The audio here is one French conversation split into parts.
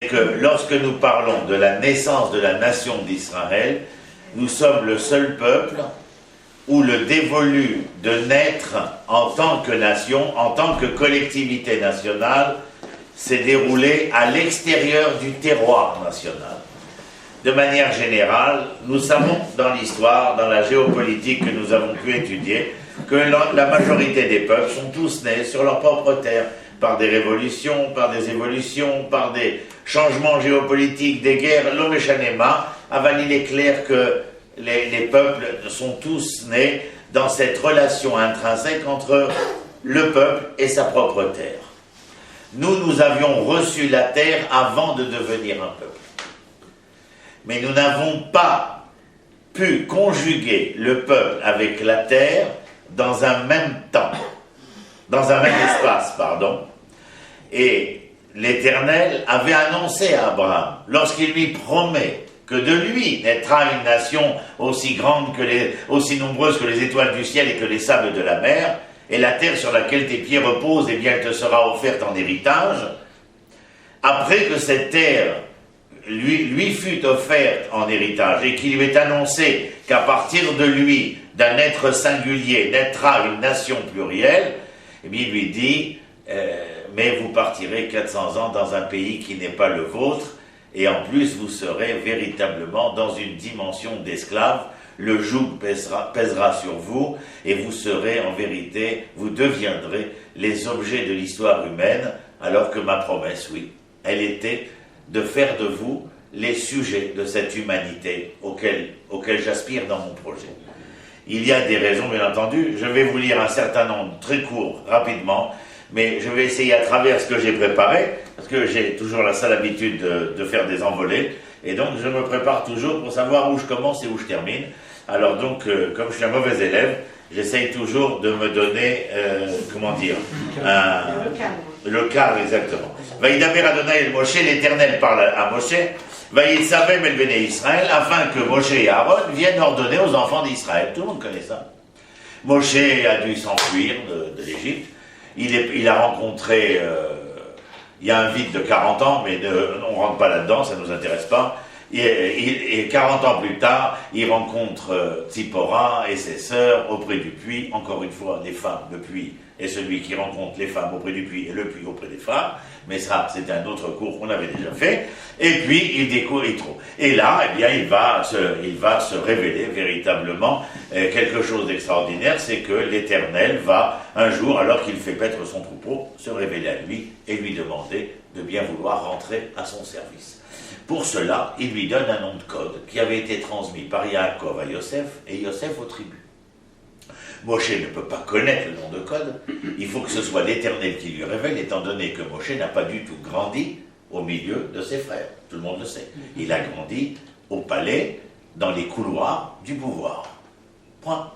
que lorsque nous parlons de la naissance de la nation d'Israël, nous sommes le seul peuple où le dévolu de naître en tant que nation, en tant que collectivité nationale, s'est déroulé à l'extérieur du terroir national. De manière générale, nous savons dans l'histoire, dans la géopolitique que nous avons pu étudier, que la majorité des peuples sont tous nés sur leur propre terre, par des révolutions, par des évolutions, par des changements géopolitiques, des guerres. L'homme Shanema, il est clair que les peuples sont tous nés dans cette relation intrinsèque entre le peuple et sa propre terre. Nous avions reçu la terre avant de devenir un peuple. Mais nous n'avons pas pu conjuguer le peuple avec la terre dans un même temps, dans un même espace, pardon. Et l'Éternel avait annoncé à Abraham, lorsqu'il lui promet que de lui naîtra une nation aussi grande aussi nombreuse que les étoiles du ciel et que les sables de la mer, et la terre sur laquelle tes pieds reposent, eh bien, elle te sera offerte en héritage. Après que cette terre lui fut offerte en héritage et qu'il lui est annoncé qu'à partir de lui, d'un être singulier, naîtra une nation plurielle, eh bien, il lui dit, mais vous partirez 400 ans dans un pays qui n'est pas le vôtre, et en plus vous serez véritablement dans une dimension d'esclave, le joug pèsera sur vous, et vous serez en vérité, vous deviendrez les objets de l'histoire humaine, alors que ma promesse, oui, elle était de faire de vous les sujets de cette humanité auquel j'aspire dans mon projet. Il y a des raisons, bien entendu, je vais vous lire un certain nombre, très court, rapidement, mais je vais essayer à travers ce que j'ai préparé, parce que j'ai toujours la sale habitude de faire des envolées, et donc je me prépare toujours pour savoir où je commence et où je termine. Alors donc, comme je suis un mauvais élève, j'essaye toujours de me donner, le cadre exactement. Vaïdaber Adonai el Moshe, l'Éternel parle à Moshe, Vaïtsavem el Béné Israël, afin que Moshe et Aaron viennent ordonner aux enfants d'Israël. Tout le monde connaît ça. Moshe a dû s'enfuir de l'Égypte. Il a rencontré, il y a un vide de 40 ans, mais on ne rentre pas là-dedans, ça ne nous intéresse pas. Et 40 ans plus tard, il rencontre Tzipora et ses sœurs auprès du puits. Encore une fois, les femmes, le puits, et celui qui rencontre les femmes auprès du puits et le puits auprès des femmes. Mais ça, c'était un autre cours qu'on avait déjà fait. Et puis, il découvre, il trouve. Et là, eh bien, il va se révéler véritablement quelque chose d'extraordinaire. C'est que l'Éternel va, un jour, alors qu'il fait paître son troupeau, se révéler à lui et lui demander de bien vouloir rentrer à son service. Pour cela, il lui donne un nom de code qui avait été transmis par Yaakov à Yosef et Yosef aux tribus. Moshe ne peut pas connaître le nom de code, il faut que ce soit l'Éternel qui lui révèle, étant donné que Moshe n'a pas du tout grandi au milieu de ses frères. Tout le monde le sait. Il a grandi au palais, dans les couloirs du pouvoir. Point.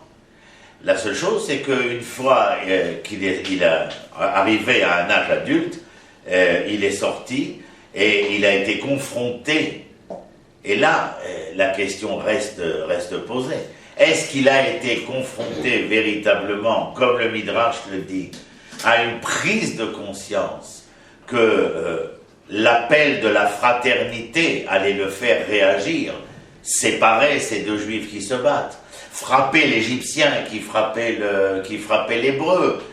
La seule chose, c'est qu'une fois qu'il est arrivé à un âge adulte, il est sorti et il a été confronté. Et là, la question reste posée. Est-ce qu'il a été confronté véritablement, comme le Midrash le dit, à une prise de conscience que l'appel de la fraternité allait le faire réagir, séparer ces deux juifs qui se battent, frapper l'Égyptien qui frappait l'Hébreu,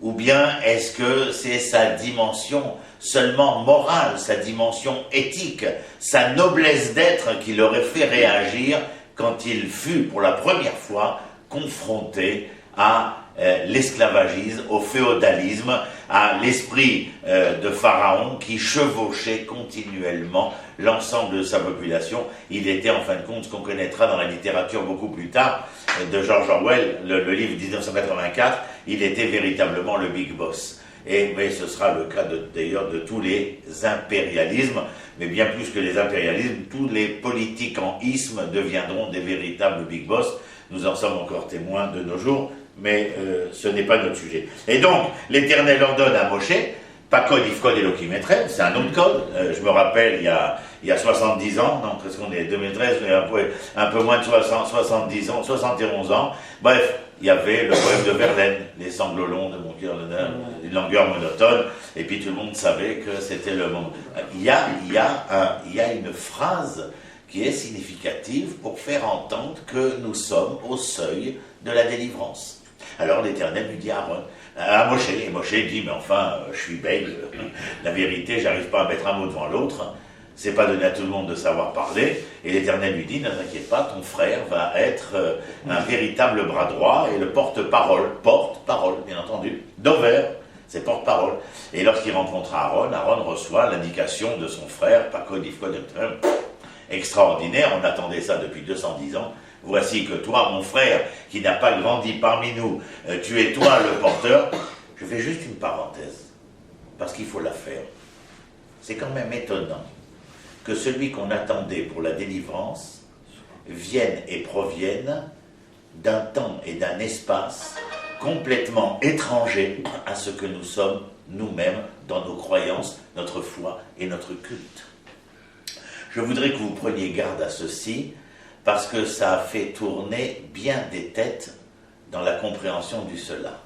ou bien est-ce que c'est sa dimension seulement morale, sa dimension éthique, sa noblesse d'être qui l'aurait fait réagir quand il fut pour la première fois confronté à l'esclavagisme, au féodalisme, à l'esprit de Pharaon qui chevauchait continuellement l'ensemble de sa population. Il était en fin de compte ce qu'on connaîtra dans la littérature beaucoup plus tard, de George Orwell, le livre 1984, il était véritablement le Big Boss. Mais ce sera le cas d'ailleurs de tous les impérialismes, mais bien plus que les impérialismes, tous les politiques en isme deviendront des véritables Big Boss. Nous en sommes encore témoins de nos jours, mais ce n'est pas notre sujet. Et donc, l'Éternel ordonne à Moshe pas code Ifkod Elohim Etrem, c'est un autre code. Je me rappelle, il y a 70 ans, non, parce qu'on est 2013, mais un peu moins de 70 ans, 71 ans. Bref, il y avait le poème de Verlaine, les sanglots longs de mon cœur, une langueur monotone, et puis tout le monde savait que c'était le moment. Il y a une phrase qui est significative pour faire entendre que nous sommes au seuil de la délivrance. Alors l'Éternel lui dit à Moshe, et Moshe dit, mais enfin, je suis bête, la vérité, j'arrive pas à mettre un mot devant l'autre, c'est pas donné à tout le monde de savoir parler, et l'Éternel lui dit, ne t'inquiète pas, ton frère va être un véritable bras droit, et le porte-parole, bien entendu, Dover, c'est porte-parole. Et lorsqu'il rencontre Aaron, Aaron reçoit l'indication de son frère, Pakod Ifkod extraordinaire, on attendait ça depuis 210 ans, voici que toi, mon frère, qui n'a pas grandi parmi nous, tu es toi le porteur. Je fais juste une parenthèse, parce qu'il faut la faire. C'est quand même étonnant que celui qu'on attendait pour la délivrance vienne et provienne d'un temps et d'un espace complètement étrangers à ce que nous sommes nous-mêmes dans nos croyances, notre foi et notre culte. Je voudrais que vous preniez garde à ceci, parce que ça a fait tourner bien des têtes dans la compréhension du cela.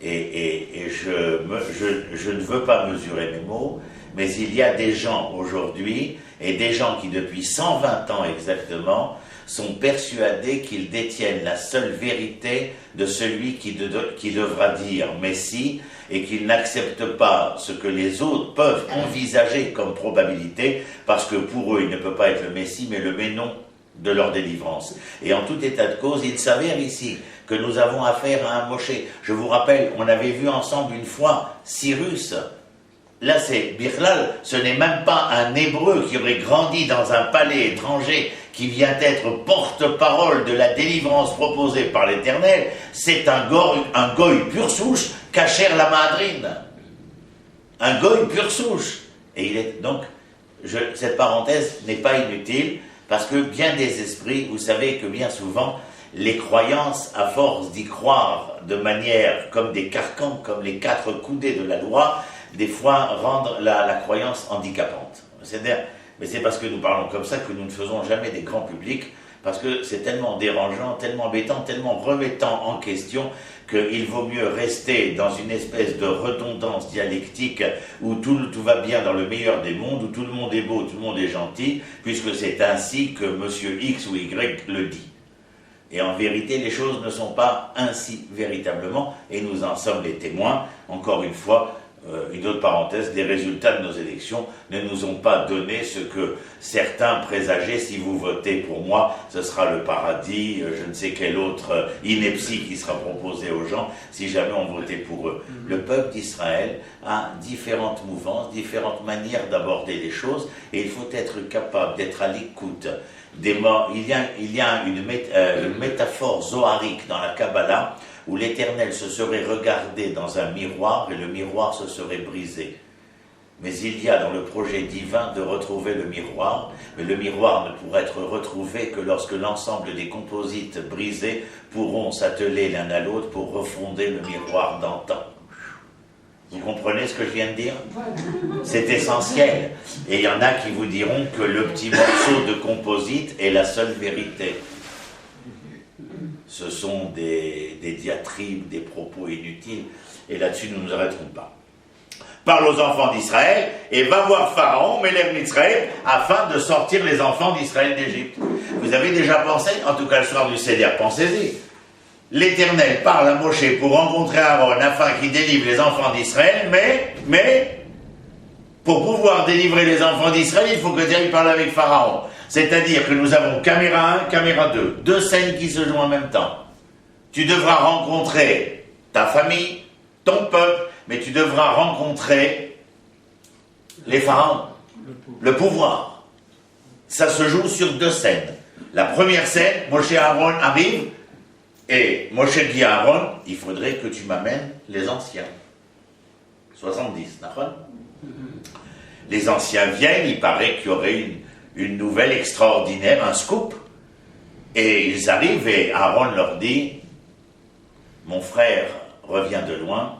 Et je ne veux pas mesurer mes mots, mais il y a des gens aujourd'hui, et des gens qui depuis 120 ans exactement, sont persuadés qu'ils détiennent la seule vérité de celui qui devra dire Messie, et qu'ils n'acceptent pas ce que les autres peuvent envisager comme probabilité, parce que pour eux, il ne peut pas être le Messie, mais le Ménon de leur délivrance. Et en tout état de cause, il s'avère ici que nous avons affaire à un Moshe. Je vous rappelle, on avait vu ensemble une fois Cyrus. Là, c'est Birlal, ce n'est même pas un Hébreu qui aurait grandi dans un palais étranger, qui vient être porte-parole de la délivrance proposée par l'Éternel. C'est un goy pure souche, Kacher la Mahadrine. Un goy pure souche. Et il est donc, cette parenthèse n'est pas inutile, parce que bien des esprits, vous savez que bien souvent, les croyances, à force d'y croire de manière comme des carcans, comme les 4 coudées de la loi, des fois rendent la croyance handicapante. Mais c'est parce que nous parlons comme ça que nous ne faisons jamais des grands publics, parce que c'est tellement dérangeant, tellement embêtant, tellement remettant en question qu'il vaut mieux rester dans une espèce de redondance dialectique où tout va bien dans le meilleur des mondes, où tout le monde est beau, tout le monde est gentil, puisque c'est ainsi que monsieur X ou Y le dit. Et en vérité, les choses ne sont pas ainsi véritablement, et nous en sommes les témoins. Encore une fois, une autre parenthèse, les résultats de nos élections ne nous ont pas donné ce que certains présageaient. Si vous votez pour moi, ce sera le paradis, je ne sais quelle autre ineptie qui sera proposée aux gens si jamais on votait pour eux. Le peuple d'Israël a différentes mouvances, différentes manières d'aborder les choses, et il faut être capable d'être à l'écoute des morts. Il y a une métaphore zoharique dans la Kabbalah où l'Éternel se serait regardé dans un miroir et le miroir se serait brisé. Mais il y a dans le projet divin de retrouver le miroir, mais le miroir ne pourra être retrouvé que lorsque l'ensemble des composites brisés pourront s'atteler l'un à l'autre pour refonder le miroir d'antan. Vous comprenez ce que je viens de dire? C'est essentiel. Et il y en a qui vous diront que le petit morceau de composite est la seule vérité. Ce sont des diatribes, des propos inutiles, et là-dessus nous ne nous arrêterons pas. Parle aux enfants d'Israël, et va voir Pharaon, Melech Mitzrayim, afin de sortir les enfants d'Israël d'Égypte. Vous avez déjà pensé, en tout cas le soir du Seder, pensez-y. L'Éternel parle à Moshe pour rencontrer Aaron, afin qu'il délivre les enfants d'Israël, mais pour pouvoir délivrer les enfants d'Israël, il faut que Dieu parle avec Pharaon. C'est-à-dire que nous avons caméra 1, caméra 2, 2 scènes qui se jouent en même temps. Tu devras rencontrer ta famille, ton peuple, mais tu devras rencontrer les pharaons, le pouvoir. Ça se joue sur 2 scènes. La première scène, Moshe et Aaron arrivent, et Moshe dit à Aaron, il faudrait que tu m'amènes les anciens. 70, d'accord? Les anciens viennent, il paraît qu'il y aurait une nouvelle extraordinaire, un scoop. Et ils arrivent et Aaron leur dit, mon frère revient de loin,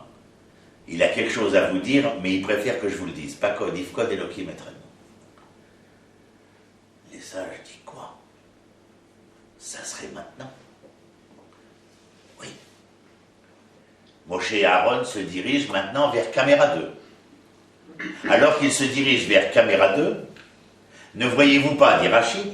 Il a quelque chose à vous dire, mais il préfère que je vous le dise. Pas code, ifkod, Elohim etrenu. Les sages disent quoi? Ça serait maintenant. Oui. Moshe et Aaron se dirigent maintenant vers Caméra 2. Alors qu'ils se dirigent vers Caméra 2, ne voyez-vous pas, dit Rachid,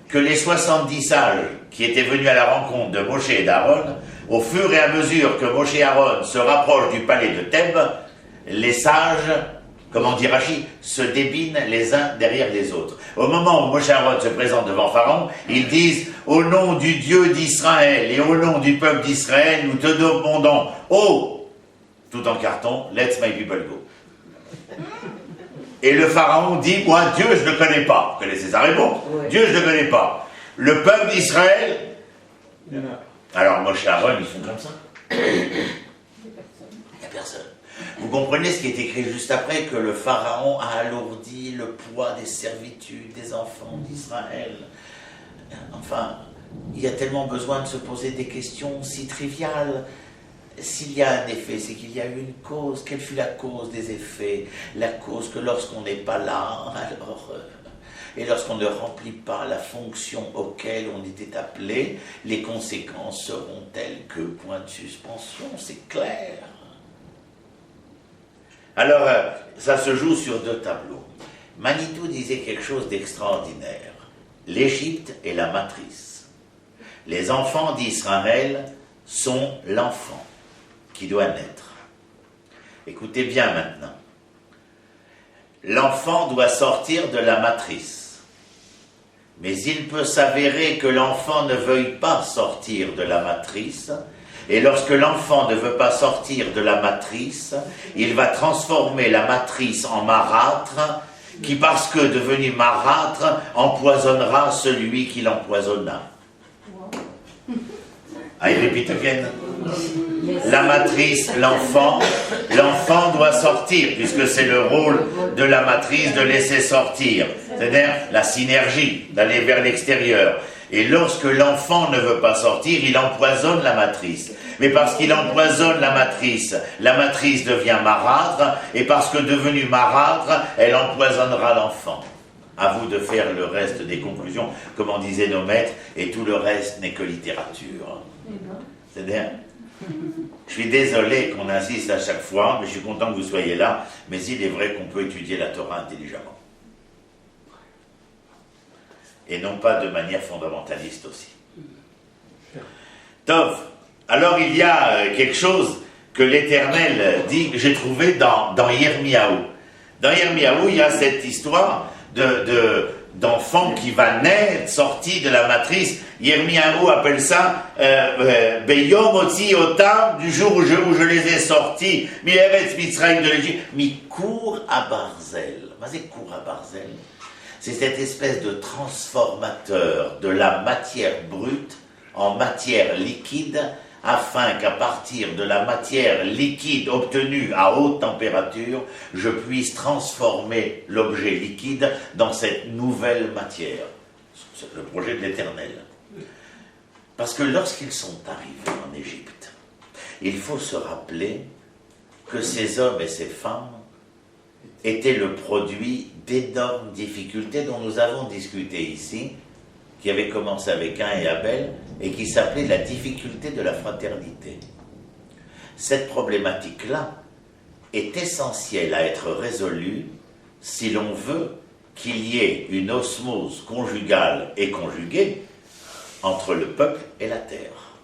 que les 70 sages qui étaient venus à la rencontre de Moshe et d'Aaron, au fur et à mesure que Moshe et Aaron se rapprochent du palais de Thèbes, les sages, comment dit Rachid, se débinent les uns derrière les autres. Au moment où Moshe et Aaron se présentent devant Pharaon, ils disent « Au nom du Dieu d'Israël et au nom du peuple d'Israël, nous te demandons, oh !» tout en carton, « Let my people go !» Et le Pharaon dit, moi, Dieu, je ne le connais pas. Vous connaissez sa réponse? Oui. Dieu, je ne le connais pas. Le peuple d'Israël? Alors, Moshe et Aaron, ils font comme ça. Il n'y a personne. Vous comprenez ce qui est écrit juste après, que le Pharaon a alourdi le poids des servitudes des enfants d'Israël. Enfin, il y a tellement besoin de se poser des questions si triviales. S'il y a un effet, c'est qu'il y a eu une cause. Quelle fut la cause des effets? La cause que lorsqu'on n'est pas là, alors, et lorsqu'on ne remplit pas la fonction auquel on était appelé, les conséquences seront telles que point de suspension, c'est clair. Alors, ça se joue sur deux tableaux. Manitou disait quelque chose d'extraordinaire. L'Égypte est la matrice. Les enfants d'Israël sont l'enfant qui doit naître. Écoutez bien maintenant. L'enfant doit sortir de la matrice. Mais il peut s'avérer que l'enfant ne veuille pas sortir de la matrice. Et lorsque l'enfant ne veut pas sortir de la matrice, il va transformer la matrice en marâtre, qui, parce que devenu marâtre, empoisonnera celui qui l'empoisonna. I repeat again. La matrice, l'enfant doit sortir, puisque c'est le rôle de la matrice de laisser sortir, c'est-à-dire la synergie, d'aller vers l'extérieur. Et lorsque l'enfant ne veut pas sortir, il empoisonne la matrice. Mais parce qu'il empoisonne la matrice devient marâtre, et parce que devenue marâtre, elle empoisonnera l'enfant. À vous de faire le reste des conclusions, comme en disaient nos maîtres, et tout le reste n'est que littérature. C'est-à-dire, je suis désolé qu'on insiste à chaque fois, mais je suis content que vous soyez là, mais il est vrai qu'on peut étudier la Torah intelligemment. Et non pas de manière fondamentaliste aussi. Tov, alors il y a quelque chose que l'Éternel dit, j'ai trouvé dans Yirmiyahu. Dans Yirmiyahu, il y a cette histoire d'enfant qui va naître, sorti de la matrice. Yirmiyahu appelle ça Beyom Otzi Otam, du jour où je les ai sortis, mi Eretz Mitzrayim de l'Égypte, mi Kour à Barzel. C'est Kour à Barzel. C'est cette espèce de transformateur de la matière brute en matière liquide, afin qu'à partir de la matière liquide obtenue à haute température, je puisse transformer l'objet liquide dans cette nouvelle matière. C'est le projet de l'Éternel. Parce que lorsqu'ils sont arrivés en Égypte, il faut se rappeler que ces hommes et ces femmes étaient le produit d'énormes difficultés dont nous avons discuté ici, qui avait commencé avec Caïn et Abel, et qui s'appelait la difficulté de la fraternité. Cette problématique-là est essentielle à être résolue si l'on veut qu'il y ait une osmose conjugale et conjuguée entre le peuple et la terre.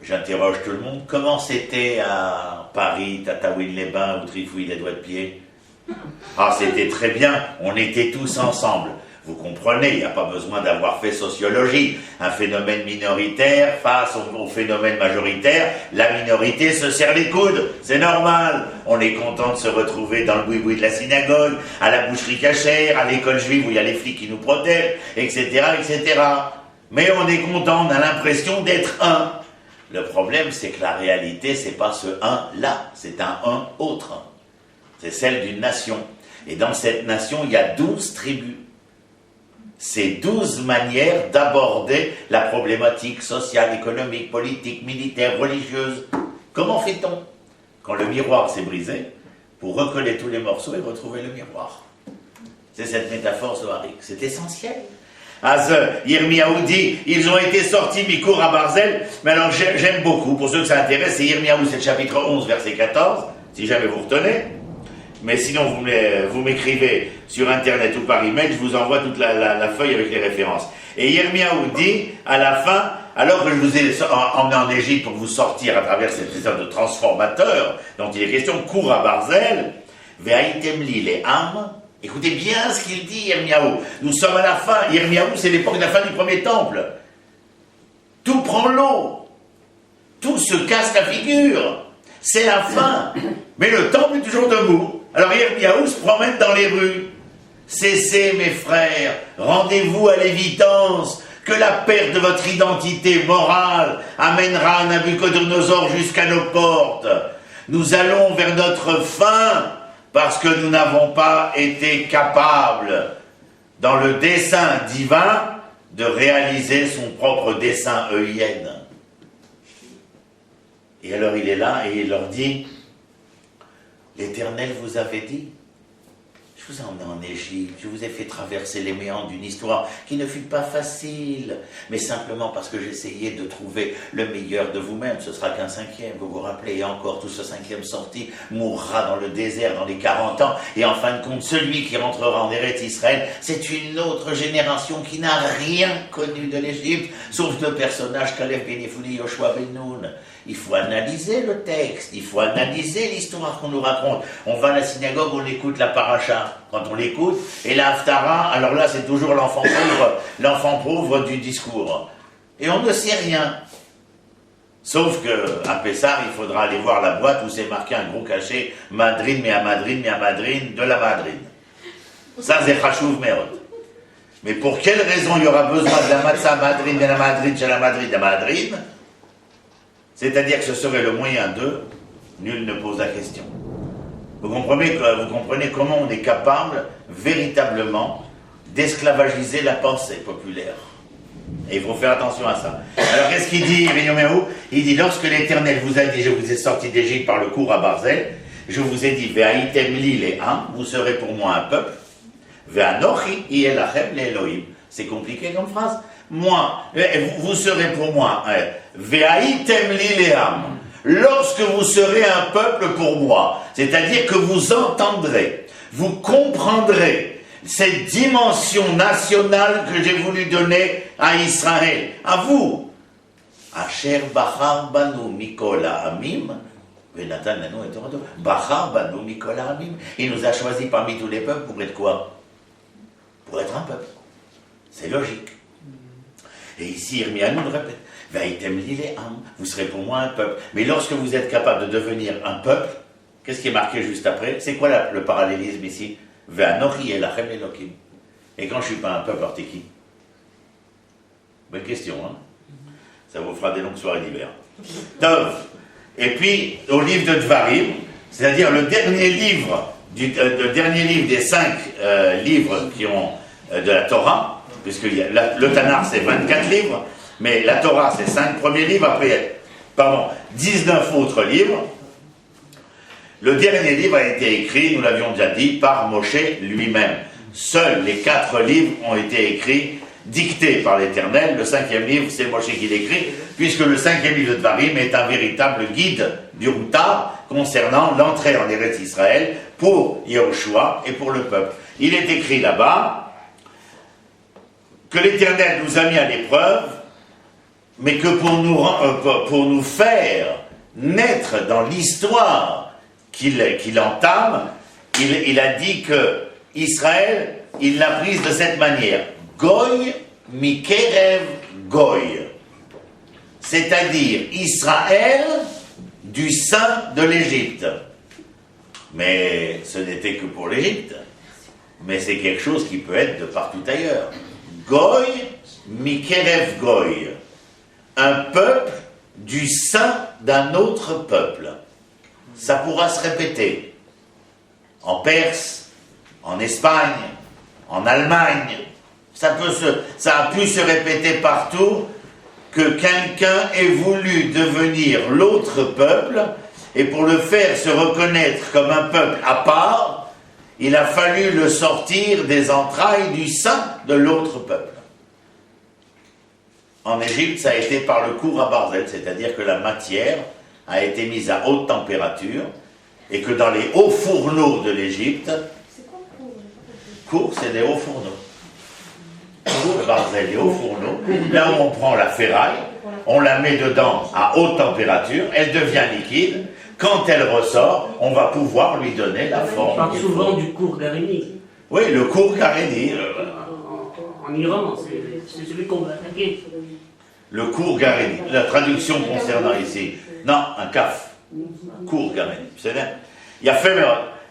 J'interroge tout le monde, comment c'était à Paris, Tataouine-les-Bains ou Trifouille-les-Doigts-de-Pied? Ah, c'était très bien, on était tous ensemble. Vous comprenez, il n'y a pas besoin d'avoir fait sociologie. Un phénomène minoritaire face au phénomène majoritaire, la minorité se serre les coudes, c'est normal. On est content de se retrouver dans le boui-boui de la synagogue, à la boucherie cachère, à l'école juive où il y a les flics qui nous protègent, etc., etc. Mais on est content, on a l'impression d'être un. Le problème, c'est que la réalité, c'est pas ce un-là, c'est un autre. C'est celle d'une nation. Et dans cette nation, il y a 12 tribus. C'est 12 manières d'aborder la problématique sociale, économique, politique, militaire, religieuse. Comment fait-on? quand le miroir s'est brisé, pour recoller tous les morceaux et retrouver le miroir. C'est cette métaphore zoharique, c'est essentiel. Yirmiyahu dit, ils ont été sortis Mikour à Barzel, mais alors j'aime beaucoup, pour ceux que ça intéresse, c'est Yirmiyahu, c'est le chapitre 11, verset 14, si jamais vous retenez, mais sinon vous m'écrivez sur internet ou par email, je vous envoie toute la feuille avec les références. Et Yirmiyahu dit, à la fin, alors que je vous ai emmené en Égypte pour vous sortir à travers cette histoire de transformateur, dont il est question, cours à Barzel, Ve'aïtem li les âmes. Écoutez bien ce qu'il dit, Yirmiyahu. Nous sommes à la fin. Yirmiyahu, c'est l'époque de la fin du premier temple. Tout prend l'eau. Tout se casse la figure. C'est la fin. Mais le temple est toujours debout. Alors Yirmiyahu se promène dans les rues. Cessez, mes frères. Rendez-vous à l'évidence que la perte de votre identité morale amènera Nabucodonosor jusqu'à nos portes. Nous allons vers notre fin. Parce que nous n'avons pas été capables, dans le dessein divin, de réaliser son propre dessein EIN. Et alors il est là et il leur dit, l'Éternel vous avait dit, je vous ai emmené en Égypte, je vous ai fait traverser les méandres d'une histoire qui ne fut pas facile, mais simplement parce que j'essayais de trouver le meilleur de vous-même. Ce sera qu'un cinquième, vous vous rappelez, et encore tout ce cinquième sorti mourra dans le désert dans les 40 ans, et en fin de compte, celui qui rentrera en Eretz Israël, c'est une autre génération qui n'a rien connu de l'Égypte, sauf le personnage Caleb ben Yefune Yoshua ben Nun. Il faut analyser le texte, il faut analyser l'histoire qu'on nous raconte. On va à la synagogue, on écoute la paracha, quand on l'écoute, et la haftara, alors là c'est toujours l'enfant pauvre du discours. Et on ne sait rien. Sauf que à Pessah, il faudra aller voir la boîte où c'est marqué un gros cachet, Madrine, mais à Madrine, de la Madrine. Ça c'est Chashuv Meod. Mais pour quelle raison il y aura besoin de la Matzah Madrine, de la Madrine, de la Madrine, de la Madrine? C'est-à-dire que ce serait le moyen de, nul ne pose la question. Vous comprenez comment on est capable, véritablement, d'esclavagiser la pensée populaire. Et il faut faire attention à ça. Alors qu'est-ce qu'il dit, Yirmiyahu? Il dit, lorsque l'Éternel vous a dit, je vous ai sorti d'Égypte par le cours à Barzel, je vous ai dit, Ve'aïtem li les âmes, vous serez pour moi un peuple, Ve'anochi yelachem le Elohim. C'est compliqué comme phrase. Moi, vous serez pour moi, Ve'aïtem li les âmes. Lorsque vous serez un peuple pour moi, c'est-à-dire que vous entendrez, vous comprendrez cette dimension nationale que j'ai voulu donner à Israël, à vous. Asher bachar banu mikol ha'amim, venatan lanu et torato. Bachar banu mikol ha'amim. Il nous a choisis parmi tous les peuples pour être quoi? Pour être un peuple. C'est logique. Et ici, Yirmiyahu nous répète, Ve'aïtem li les âmes, vous serez pour moi un peuple. Mais lorsque vous êtes capable de devenir un peuple, qu'est-ce qui est marqué juste après? C'est quoi le parallélisme ici? Ve'anochi elachem Elokim. Et quand je ne suis pas un peuple, alors t'es qui? Bonne question, hein? Ça vous fera des longues soirées d'hiver. Tov. Et puis, au livre de Dvarim, c'est-à-dire le dernier livre des 5 livres qui ont de la Torah, puisque le Tanakh c'est 24 livres, mais la Torah c'est 5 premiers livres, après, 19 autres livres. Le dernier livre a été écrit, nous l'avions déjà dit, par Moshe lui-même. Seuls les 4 livres ont été écrits, dictés par l'Éternel. Le 5e livre, c'est Moshe qui l'écrit, puisque le 5e livre de Dvarim est un véritable guide du Routar concernant l'entrée en Eretz Israël pour Yehoshua et pour le peuple. Il est écrit là-bas que l'Éternel nous a mis à l'épreuve, mais que pour nous faire naître dans l'histoire qu'il entame, il a dit que Israël, il l'a prise de cette manière. Goy mikerev goy. C'est-à-dire Israël du sein de l'Égypte. Mais ce n'était que pour l'Égypte. Mais c'est quelque chose qui peut être de partout ailleurs. Goy mikerev goy. Un peuple du sein d'un autre peuple. Ça pourra se répéter en Perse, en Espagne, en Allemagne. Ça a pu se répéter partout que quelqu'un ait voulu devenir l'autre peuple Et pour le faire se reconnaître comme un peuple à part, il a fallu le sortir des entrailles du sein de l'autre peuple. En Égypte, ça a été par le cours à Barzel, c'est-à-dire que la matière a été mise à haute température et que dans les hauts fourneaux de l'Égypte, C'est quoi le cours? cours, c'est des hauts fourneaux. Le Barzel, les hauts fourneaux, là où on prend la ferraille, on la met dedans à haute température, elle devient liquide. Quand elle ressort, on va pouvoir lui donner la forme. On parle souvent du cours Garini. Oui, le cours Garini. En Iran, c'est celui qu'on va attaquer. Le cours Garini. La traduction concernant ici. Non, un kaf. Cours Garini. C'est bien. Il y a fait.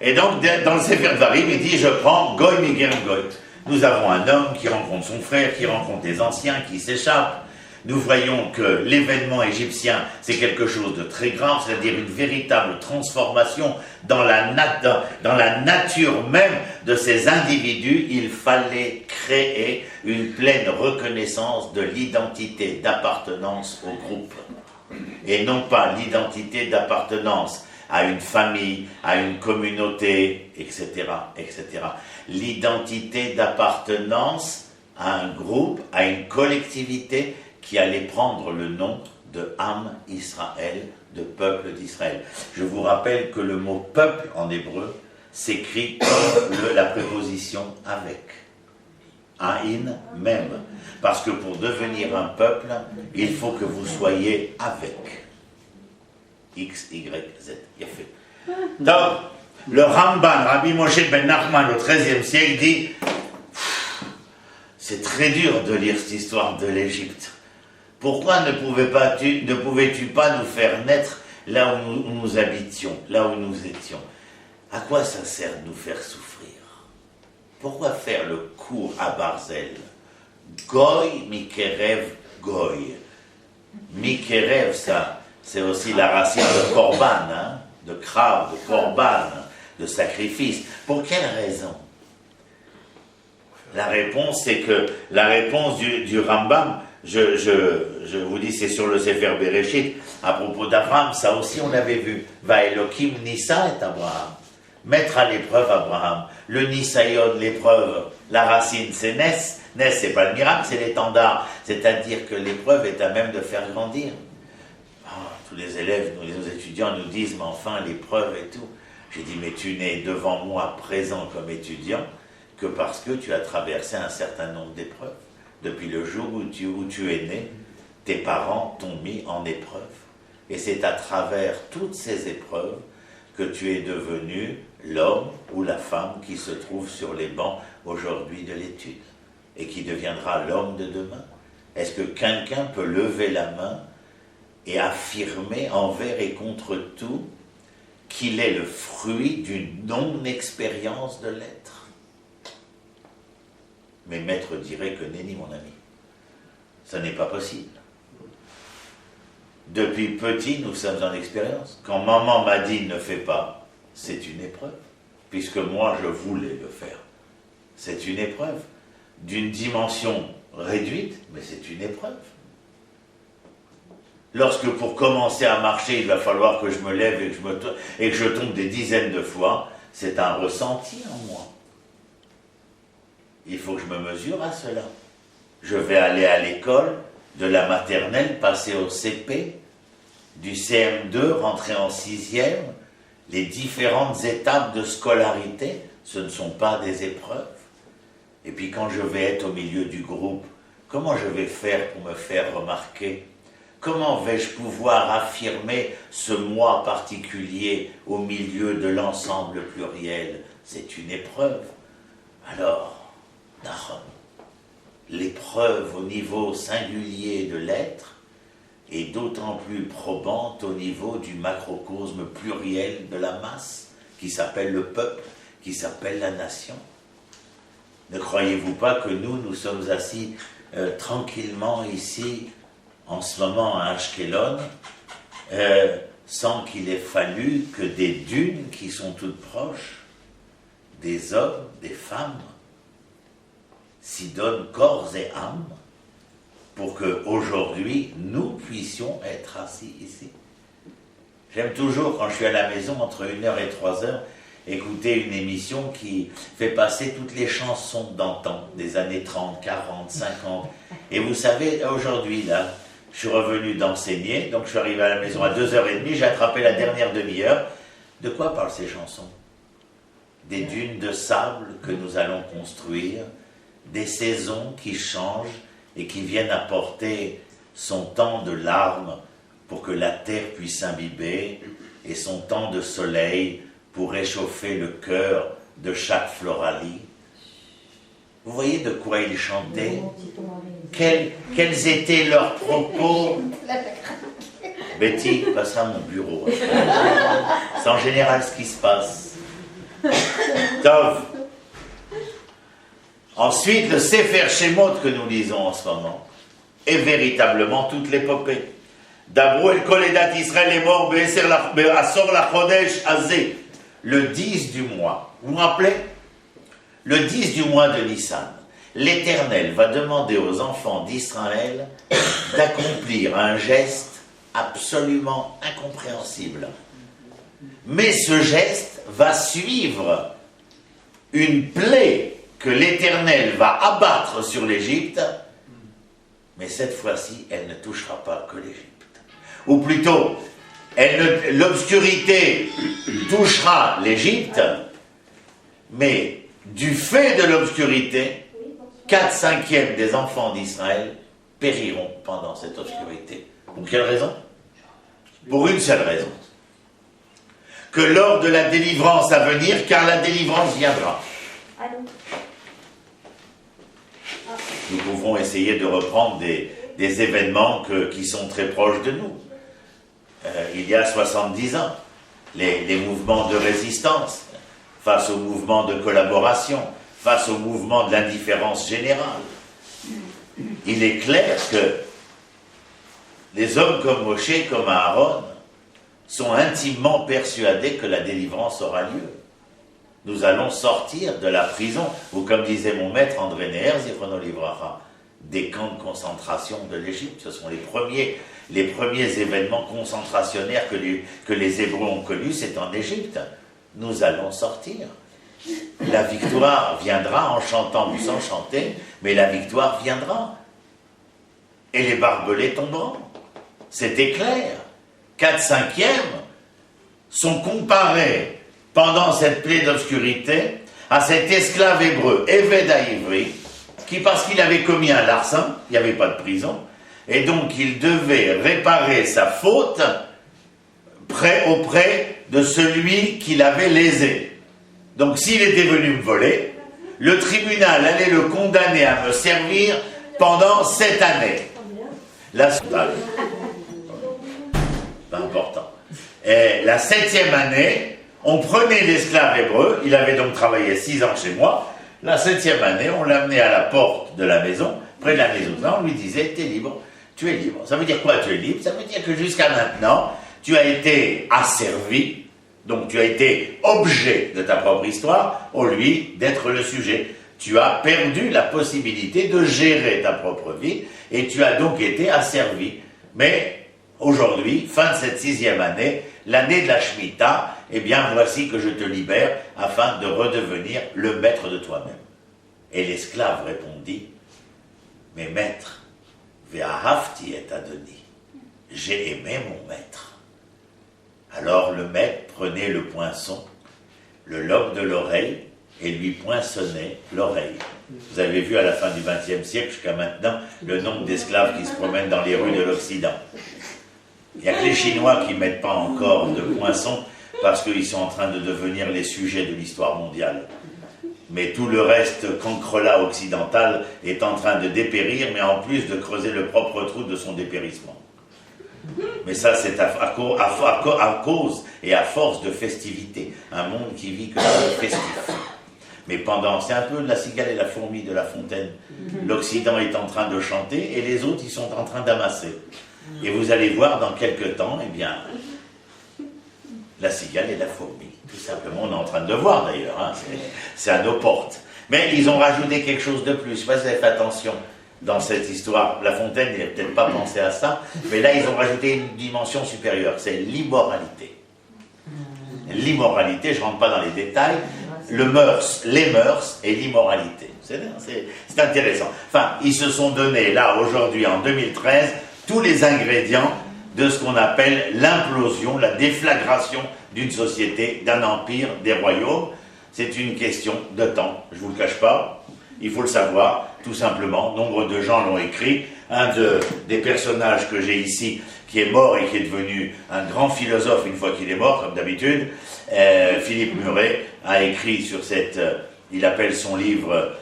Et donc, dans le Sefer Dvarim, il dit, je prends Goy Miger Goy. Nous avons un homme qui rencontre son frère, qui rencontre des anciens, qui s'échappe. Nous voyons que l'événement égyptien, c'est quelque chose de très grave, c'est-à-dire une véritable transformation dans la nature même de ces individus. Il fallait créer une pleine reconnaissance de l'identité d'appartenance au groupe. Et non pas l'identité d'appartenance à une famille, à une communauté, etc., etc. L'identité d'appartenance à un groupe, à une collectivité qui allait prendre le nom de Am Israël, de peuple d'Israël. Je vous rappelle que le mot peuple en hébreu s'écrit comme la préposition avec. Aïn même. Parce que pour devenir un peuple, il faut que vous soyez avec. X, Y, Z. Il y a fait. Donc, le Ramban, Rabbi Moshe ben Nachman, au XIIIe siècle, dit c'est très dur de lire cette histoire de l'Égypte. Pourquoi ne pouvais-tu pas nous faire naître là où nous habitions, là où nous étions? À quoi ça sert de nous faire souffrir? Pourquoi faire le cours à Barzel? Goy Mikerev Goy. Mikerev, ça, c'est aussi la racine de Korban, hein, de Krav, de Korban, de sacrifice. Pour quelle raison? La réponse, c'est que la réponse du Rambam, je vous dis, c'est sur le Sefer Bereshit, à propos d'Abraham, ça aussi on l'avait vu. Va Elohim Nissa et Abraham. Mettre à l'épreuve Abraham. Le Nisayon, l'épreuve, la racine, c'est Nes. Nes, c'est pas le miracle, c'est l'étendard. C'est-à-dire que l'épreuve est à même de faire grandir. Tous les élèves, nos étudiants nous disent, mais enfin, l'épreuve et tout. J'ai dit, mais tu n'es devant moi présent comme étudiant que parce que tu as traversé un certain nombre d'épreuves. Depuis le jour où tu es né, tes parents t'ont mis en épreuve. Et c'est à travers toutes ces épreuves que tu es devenu l'homme ou la femme qui se trouve sur les bancs aujourd'hui de l'étude et qui deviendra l'homme de demain. Est-ce que quelqu'un peut lever la main et affirmer envers et contre tout qu'il est le fruit d'une non-expérience de l'être? Mais maître dirait que nenni, mon ami, ça n'est pas possible. Depuis petit, nous sommes en expérience. Quand maman m'a dit ne fais pas, c'est une épreuve, puisque moi je voulais le faire. C'est une épreuve, d'une dimension réduite, mais c'est une épreuve. Lorsque pour commencer à marcher, il va falloir que je me lève et que je tombe des dizaines de fois, c'est un ressenti en moi. Il faut que je me mesure à cela. Je vais aller à l'école, de la maternelle, passer au CP, du CM2, rentrer en 6e. Les différentes étapes de scolarité, ce ne sont pas des épreuves. Et puis quand je vais être au milieu du groupe, comment je vais faire pour me faire remarquer? Comment vais-je pouvoir affirmer ce moi particulier au milieu de l'ensemble pluriel? C'est une épreuve. Alors, Nahum, l'épreuve au niveau singulier de l'être est d'autant plus probante au niveau du macrocosme pluriel de la masse, qui s'appelle le peuple, qui s'appelle la nation. Ne croyez-vous pas que nous sommes assis tranquillement ici, en ce moment à Ashkelon, sans qu'il ait fallu que des dunes qui sont toutes proches, des hommes, des femmes, s'y donnent corps et âme pour qu'aujourd'hui nous puissions être assis ici. J'aime toujours, quand je suis à la maison, entre 1h et 3h, écouter une émission qui fait passer toutes les chansons d'antan, des années 30, 40, 50. Et vous savez, aujourd'hui, là, je suis revenu d'enseigner, donc je suis arrivé à la maison à 2h30, j'ai attrapé la dernière demi-heure. De quoi parlent ces chansons? Des dunes de sable que nous allons construire, des saisons qui changent et qui viennent apporter son temps de larmes pour que la terre puisse s'imbiber et son temps de soleil pour réchauffer le cœur de chaque floralie. Vous voyez de quoi ils chantaient? Quels étaient leurs propos? Betty, passe à mon bureau. C'est en général ce qui se passe. Tov. Ensuite, le Sefer Shemot que nous lisons en ce moment est véritablement toute l'épopée. Dabrou el Koledat Israël est mort Asor la Chodesh Azé, le 10 du mois. Vous vous rappelez? Le 10 du mois de Nissan, l'Éternel va demander aux enfants d'Israël d'accomplir un geste absolument incompréhensible. Mais ce geste va suivre une plaie que l'Éternel va abattre sur l'Égypte, mais cette fois-ci, elle ne touchera pas que l'Égypte. Ou plutôt, l'obscurité touchera l'Égypte, mais du fait de l'obscurité, 4/5 des enfants d'Israël périront pendant cette obscurité. Pour quelle raison? Pour une seule raison. Que lors de la délivrance à venir, car la délivrance viendra. Nous pouvons essayer de reprendre des événements qui sont très proches de nous. Il y a 70 ans, les mouvements de résistance, face au mouvement de collaboration, face au mouvement de l'indifférence générale. Il est clair que les hommes comme Moshe, comme Aaron, sont intimement persuadés que la délivrance aura lieu. Nous allons sortir de la prison, ou comme disait mon maître André Neher, Zichrono Livracha, des camps de concentration de l'Égypte. Ce sont les premiers événements concentrationnaires que les Hébreux ont connus, c'est en Égypte. Nous allons sortir. La victoire viendra en chantant ou sans chanter, mais la victoire viendra. Et les barbelés tomberont. C'était clair. 4/5 sont comparés pendant cette plaie d'obscurité à cet esclave hébreu, Eved Ivri, qui, parce qu'il avait commis un larcin, il n'y avait pas de prison, et donc il devait réparer sa faute auprès de celui qui l'avait lésé. Donc s'il était venu me voler, le tribunal allait le condamner à me servir pendant 7 années. La c'est important. Et la 7e année, on prenait l'esclave hébreu, il avait donc travaillé 6 ans chez moi, la 7e année, on l'amenait à la porte de la maison, près de la maison, on lui disait, t'es libre, tu es libre. Ça veut dire quoi, tu es libre? Ça veut dire que jusqu'à maintenant, tu as été asservi, donc tu as été objet de ta propre histoire, au lieu d'être le sujet. Tu as perdu la possibilité de gérer ta propre vie, et tu as donc été asservi. Mais aujourd'hui, fin de cette 6e année, l'année de la Shemitah, eh bien voici que je te libère afin de redevenir le maître de toi-même. Et l'esclave répondit, mais maître, ve'ahavti et Adoni, j'ai aimé mon maître. Alors le maître prenait le poinçon, le lobe de l'oreille, et lui poinçonnait l'oreille. Vous avez vu à la fin du XXe siècle jusqu'à maintenant le nombre d'esclaves qui se promènent dans les rues de l'Occident. Il n'y a que les Chinois qui ne mettent pas encore de poinçons parce qu'ils sont en train de devenir les sujets de l'histoire mondiale. Mais tout le reste, cancrelat occidental, est en train de dépérir, mais en plus de creuser le propre trou de son dépérissement. Mais ça, c'est à cause et à force de festivité. Un monde qui vit que dans le festif. Mais c'est un peu la cigale et la fourmi de La Fontaine. L'Occident est en train de chanter et les autres, ils sont en train d'amasser. Et vous allez voir dans quelques temps, eh bien, la cigale et la fourmi. Tout simplement, on est en train de le voir d'ailleurs, hein, c'est à nos portes. Mais ils ont rajouté quelque chose de plus, je sais pas si vous avez fait attention. dans cette histoire. La Fontaine n'a peut-être pas pensé à ça, mais là ils ont rajouté une dimension supérieure, c'est l'immoralité. L'immoralité, je ne rentre pas dans les détails, les mœurs et l'immoralité. C'est intéressant. Enfin, ils se sont donné, là, aujourd'hui, en 2013, tous les ingrédients de ce qu'on appelle l'implosion, la déflagration d'une société, d'un empire, des royaumes. C'est une question de temps, je ne vous le cache pas. Il faut le savoir, tout simplement. Nombre de gens l'ont écrit. Des personnages que j'ai ici, qui est mort et qui est devenu un grand philosophe une fois qu'il est mort, comme d'habitude, Philippe Muret, a écrit sur cette... il appelle son livre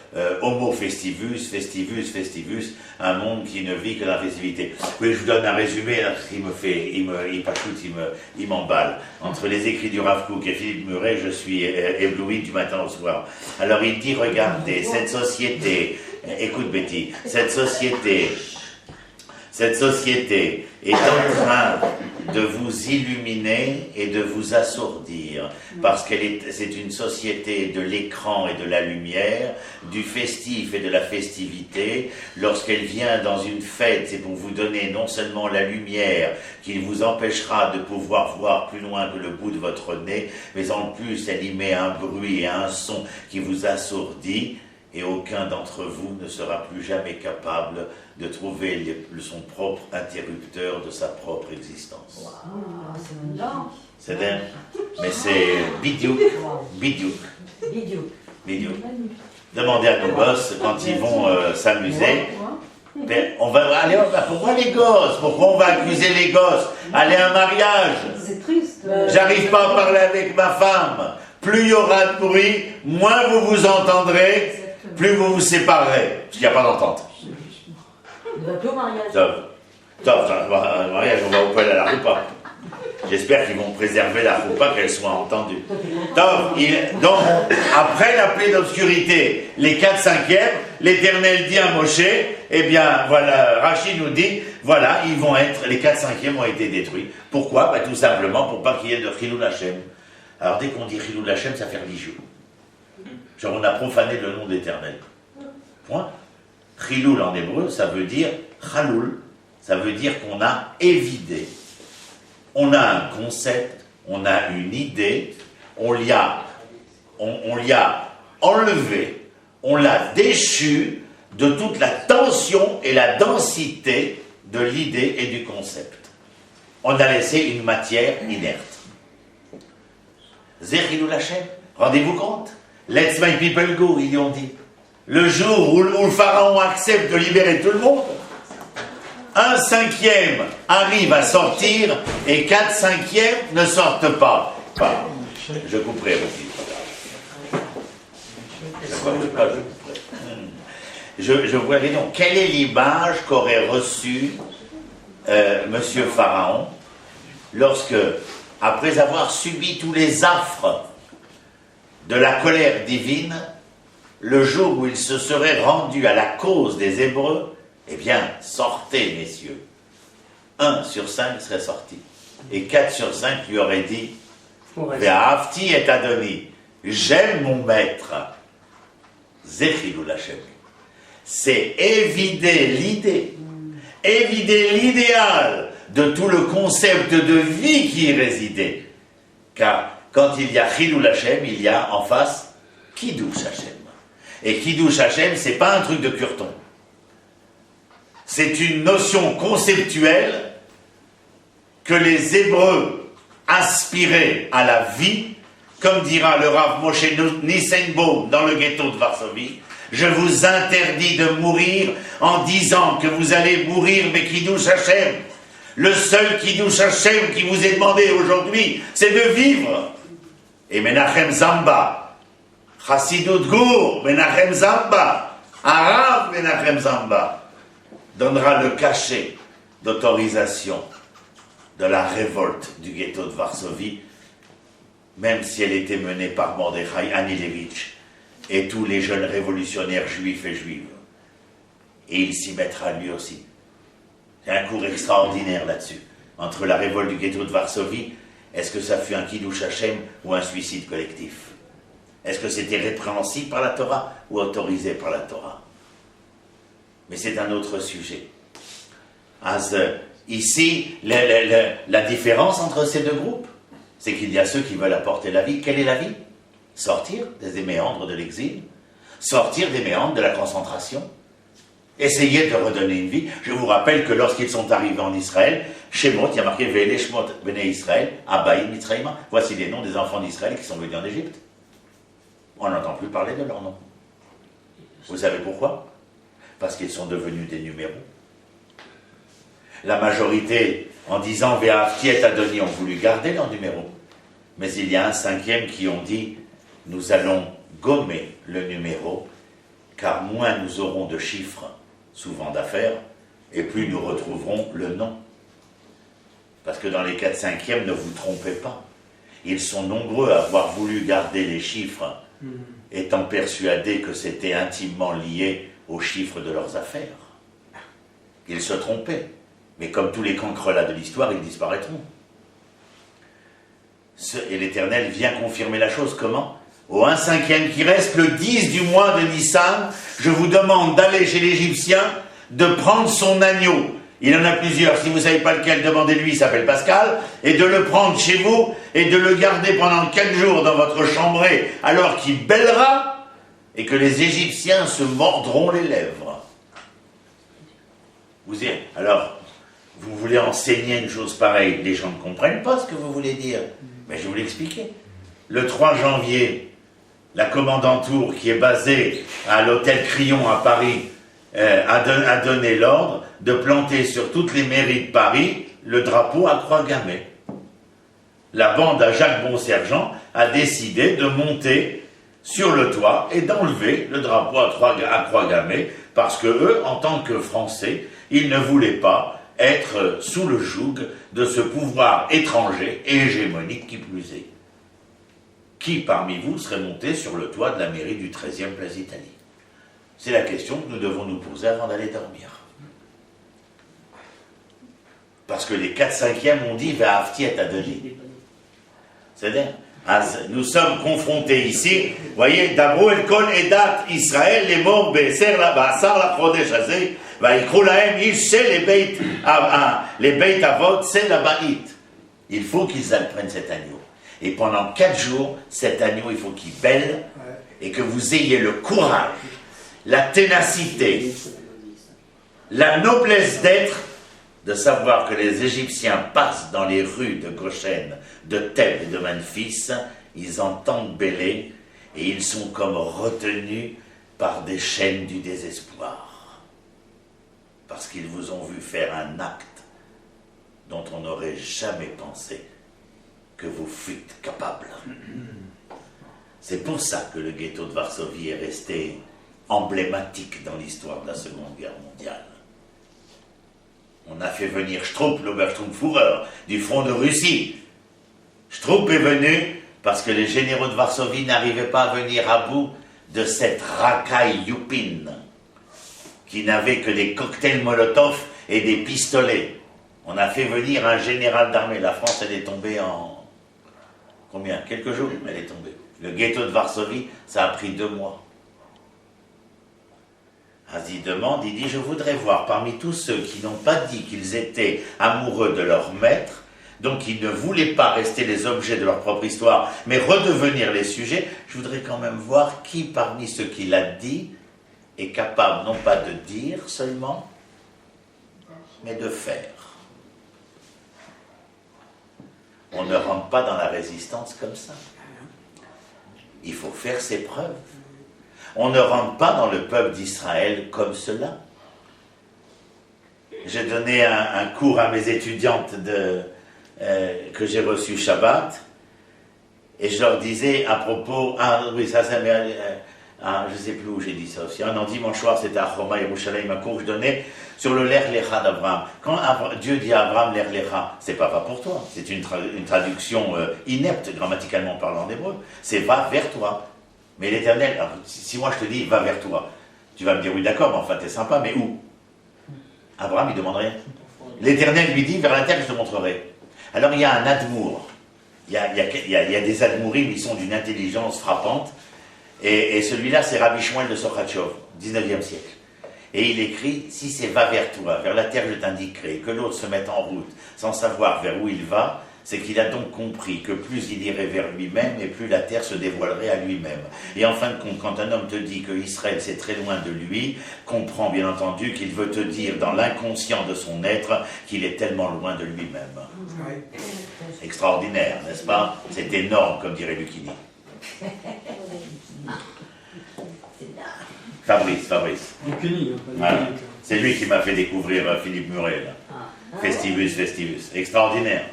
Homo Festivus, Festivus, Festivus, un monde qui ne vit que dans la festivité. Oui, je vous donne un résumé, là, parce qu'il il m'emballe. Entre les écrits du Rav Kook et Philippe Muret, je suis ébloui du matin au soir. Alors il dit, regardez, cette société, écoute Betty, cette société est en train de vous illuminer et de vous assourdir, parce c'est une société de l'écran et de la lumière, du festif et de la festivité. Lorsqu'elle vient dans une fête, c'est pour vous donner non seulement la lumière qui vous empêchera de pouvoir voir plus loin que le bout de votre nez, mais en plus elle y met un bruit et un son qui vous assourdit, et aucun d'entre vous ne sera plus jamais capable de trouver son propre interrupteur de sa propre existence. Wow, c'est dingue. C'est dingue. Mais c'est bidiouk. Demandez à nos gosses quand ils vont s'amuser. Mais on va aller, pourquoi les gosses? Pourquoi on va accuser les gosses? Aller à un mariage. C'est triste. J'arrive pas à parler avec ma femme. Plus il y aura de bruit, moins vous vous entendrez, plus vous vous séparerez. Parce qu'il n'y a pas d'entente. Il va plus au mariage. Le mariage, on va au poil à la roupa. J'espère qu'ils vont préserver la roupa, qu'elle soit entendue. Donc, après la plaie d'obscurité, les 4/5e, l'Éternel dit à Moshe, eh bien, voilà, Rachid nous dit, voilà, les 4/5e ont été détruits. Pourquoi? Tout simplement pour pas qu'il y ait de Chilul Hashem. Alors, dès qu'on dit Chilul Hashem, ça fait religieux. Genre, on a profané le nom d'Éternel. Point. Chilul en hébreu, ça veut dire Chalul, ça veut dire qu'on a évidé. On a un concept, on a une idée, on l'y a enlevé, on l'a déchu de toute la tension et la densité de l'idée et du concept. On a laissé une matière inerte. Zechilul Hashem, rendez-vous compte? Let's my people go, ils ont dit. Le jour où le pharaon accepte de libérer tout le monde, 1/5 arrive à sortir et 4/5 ne sortent pas. Je couperai aussi. Je vois donc, quelle est l'image qu'aurait reçue Monsieur Pharaon lorsque, après avoir subi tous les affres de la colère divine, le jour où il se serait rendu à la cause des Hébreux, eh bien, sortez, messieurs. 1/5 serait sorti. Et 4/5 lui aurait dit, Ve'ahavti et Adoni, j'aime mon maître. Zechilul Hashem. C'est évider l'idée, évider l'idéal de tout le concept de vie qui y résidait. Car quand il y a Chilul Hashem, il y a en face Kiddush Hashem. Et Kiddush Hashem, c'est pas un truc de curton. C'est une notion conceptuelle que les Hébreux aspiraient à la vie, comme dira le Rav Moshe Nissenbaum dans le ghetto de Varsovie. Je vous interdis de mourir en disant que vous allez mourir, mais Kiddush Hashem. Le seul Kiddush Hashem qui vous est demandé aujourd'hui, c'est de vivre. Et Menachem Zamba, Chassidut Gur, Menachem Zamba, Arav Menachem Zamba, donnera le cachet d'autorisation de la révolte du ghetto de Varsovie, même si elle était menée par Mordechai Anilevitch et tous les jeunes révolutionnaires juifs et juives. Et il s'y mettra lui aussi. Il y a un cours extraordinaire là-dessus. Entre la révolte du ghetto de Varsovie, est-ce que ça fut un Kiddush Hashem ou un suicide collectif? Est-ce que c'était répréhensible par la Torah ou autorisé par la Torah? Mais c'est un autre sujet. Ici, la différence entre ces deux groupes, c'est qu'il y a ceux qui veulent apporter la vie. Quelle est la vie? Sortir des méandres de l'exil, sortir des méandres de la concentration, essayer de redonner une vie. Je vous rappelle que lorsqu'ils sont arrivés en Israël, Shemot, il y a marqué Vele Shemot Bnei Israël, Abaïm Mitzraïma. Voici les noms des enfants d'Israël qui sont venus en Égypte. On n'entend plus parler de leurs noms. Vous savez pourquoi? Parce qu'ils sont devenus des numéros. La majorité, en disant Ve'afti et Adoni, ont voulu garder leur numéro. Mais il y a un cinquième qui ont dit nous allons gommer le numéro, car moins nous aurons de chiffres, souvent d'affaires, et plus nous retrouverons le nom. Parce que dans les 4/5e, ne vous trompez pas, ils sont nombreux à avoir voulu garder les chiffres, étant persuadés que c'était intimement lié aux chiffres de leurs affaires. Ils se trompaient, mais comme tous les cancrelats de l'histoire, ils disparaîtront. Et l'Éternel vient confirmer la chose. Comment? Au 1/5e qui reste, le 10 du mois de Nissan, je vous demande d'aller chez l'Égyptien, de prendre son agneau. Il en a plusieurs, si vous ne savez pas lequel, demandez-lui, il s'appelle Pascal, et de le prendre chez vous, et de le garder pendant 4 jours dans votre chambrée, alors qu'il bêlera, et que les Égyptiens se mordront les lèvres. Vous dites, alors, vous voulez enseigner une chose pareille, les gens ne comprennent pas ce que vous voulez dire. Mais je vais vous l'expliquer. Le 3 janvier, la commandanture qui est basée à l'hôtel Crillon à Paris a donné l'ordre de planter sur toutes les mairies de Paris le drapeau à croix gammée. La bande à Jacques Bonsergent a décidé de monter sur le toit et d'enlever le drapeau à croix gammée parce que eux, en tant que Français, ils ne voulaient pas être sous le joug de ce pouvoir étranger et hégémonique qui plus est. Qui parmi vous serait monté sur le toit de la mairie du 13e Place d'Italie? C'est la question que nous devons nous poser avant d'aller dormir. Parce que les 4/5e ont dit Ve'afti et Adoni. C'est-à-dire, nous sommes confrontés ici, vous voyez, Dabro el kol edat Israël, les morts, Be'ser la Ba'asar la Chodesh Hazeh, Va'ikru lahem ish c'est les Beit Avot, c'est la Ba'it. Il faut qu'ils prennent cet agneau. Et pendant 4 jours, cet agneau, il faut qu'il bêle et que vous ayez le courage, la ténacité, la noblesse d'être, de savoir que les Égyptiens passent dans les rues de Goshen, de Thèbes et de Memphis, ils entendent bêler et ils sont comme retenus par des chaînes du désespoir. Parce qu'ils vous ont vu faire un acte dont on n'aurait jamais pensé que vous fuites capable. C'est pour ça que le ghetto de Varsovie est resté emblématique dans l'histoire de la Seconde Guerre mondiale. On a fait venir Stroop, l'Obersturmführer, du front de Russie. Stroop est venu parce que les généraux de Varsovie n'arrivaient pas à venir à bout de cette racaille Youpine, qui n'avait que des cocktails Molotov et des pistolets. On a fait venir un général d'armée. La France, elle est tombée en... Combien? Quelques jours, elle est tombée. Le ghetto de Varsovie, ça a pris 2 mois. Il demande, il dit, je voudrais voir parmi tous ceux qui n'ont pas dit qu'ils étaient amoureux de leur maître, donc ils ne voulaient pas rester les objets de leur propre histoire, mais redevenir les sujets, je voudrais quand même voir qui parmi ceux qui l'a dit est capable non pas de dire seulement, mais de faire. On ne rentre pas dans la résistance comme ça. Il faut faire ses preuves. On ne rentre pas dans le peuple d'Israël comme cela. J'ai donné un cours à mes étudiantes que j'ai reçu Shabbat, et je leur disais à propos, oui, ça je ne sais plus où j'ai dit ça aussi, un dimanche soir, c'était à Choma, Yerushalayim, un cours que je donnais sur le Lech Lecha d'Abraham. Quand Dieu dit à Abraham Lech Lecha, c'est pas pour toi, c'est une traduction inepte, grammaticalement parlant en hébreu, c'est va vers toi. Mais l'Éternel, si moi je te dis va vers toi, tu vas me dire oui d'accord, mais enfin t'es sympa, mais où? Abraham il demande rien. L'Éternel lui dit vers la terre je te montrerai. Alors il y a un admour, il y a des admourim, ils sont d'une intelligence frappante, et celui-là c'est Rabbi Shmuel de Sochatchov, 19e siècle. Et il écrit, si c'est va vers toi, vers la terre que je t'indiquerai, que l'autre se mette en route sans savoir vers où il va, c'est qu'il a donc compris que plus il irait vers lui-même et plus la terre se dévoilerait à lui-même. Et en fin de compte, quand un homme te dit que Israël c'est très loin de lui, comprends bien entendu qu'il veut te dire dans l'inconscient de son être qu'il est tellement loin de lui-même. Extraordinaire, n'est-ce pas? C'est énorme, comme dirait Lucchini. Fabrice. Lucchini, Voilà. C'est lui qui m'a fait découvrir Philippe Muret, là. Festivus. Extraordinaire.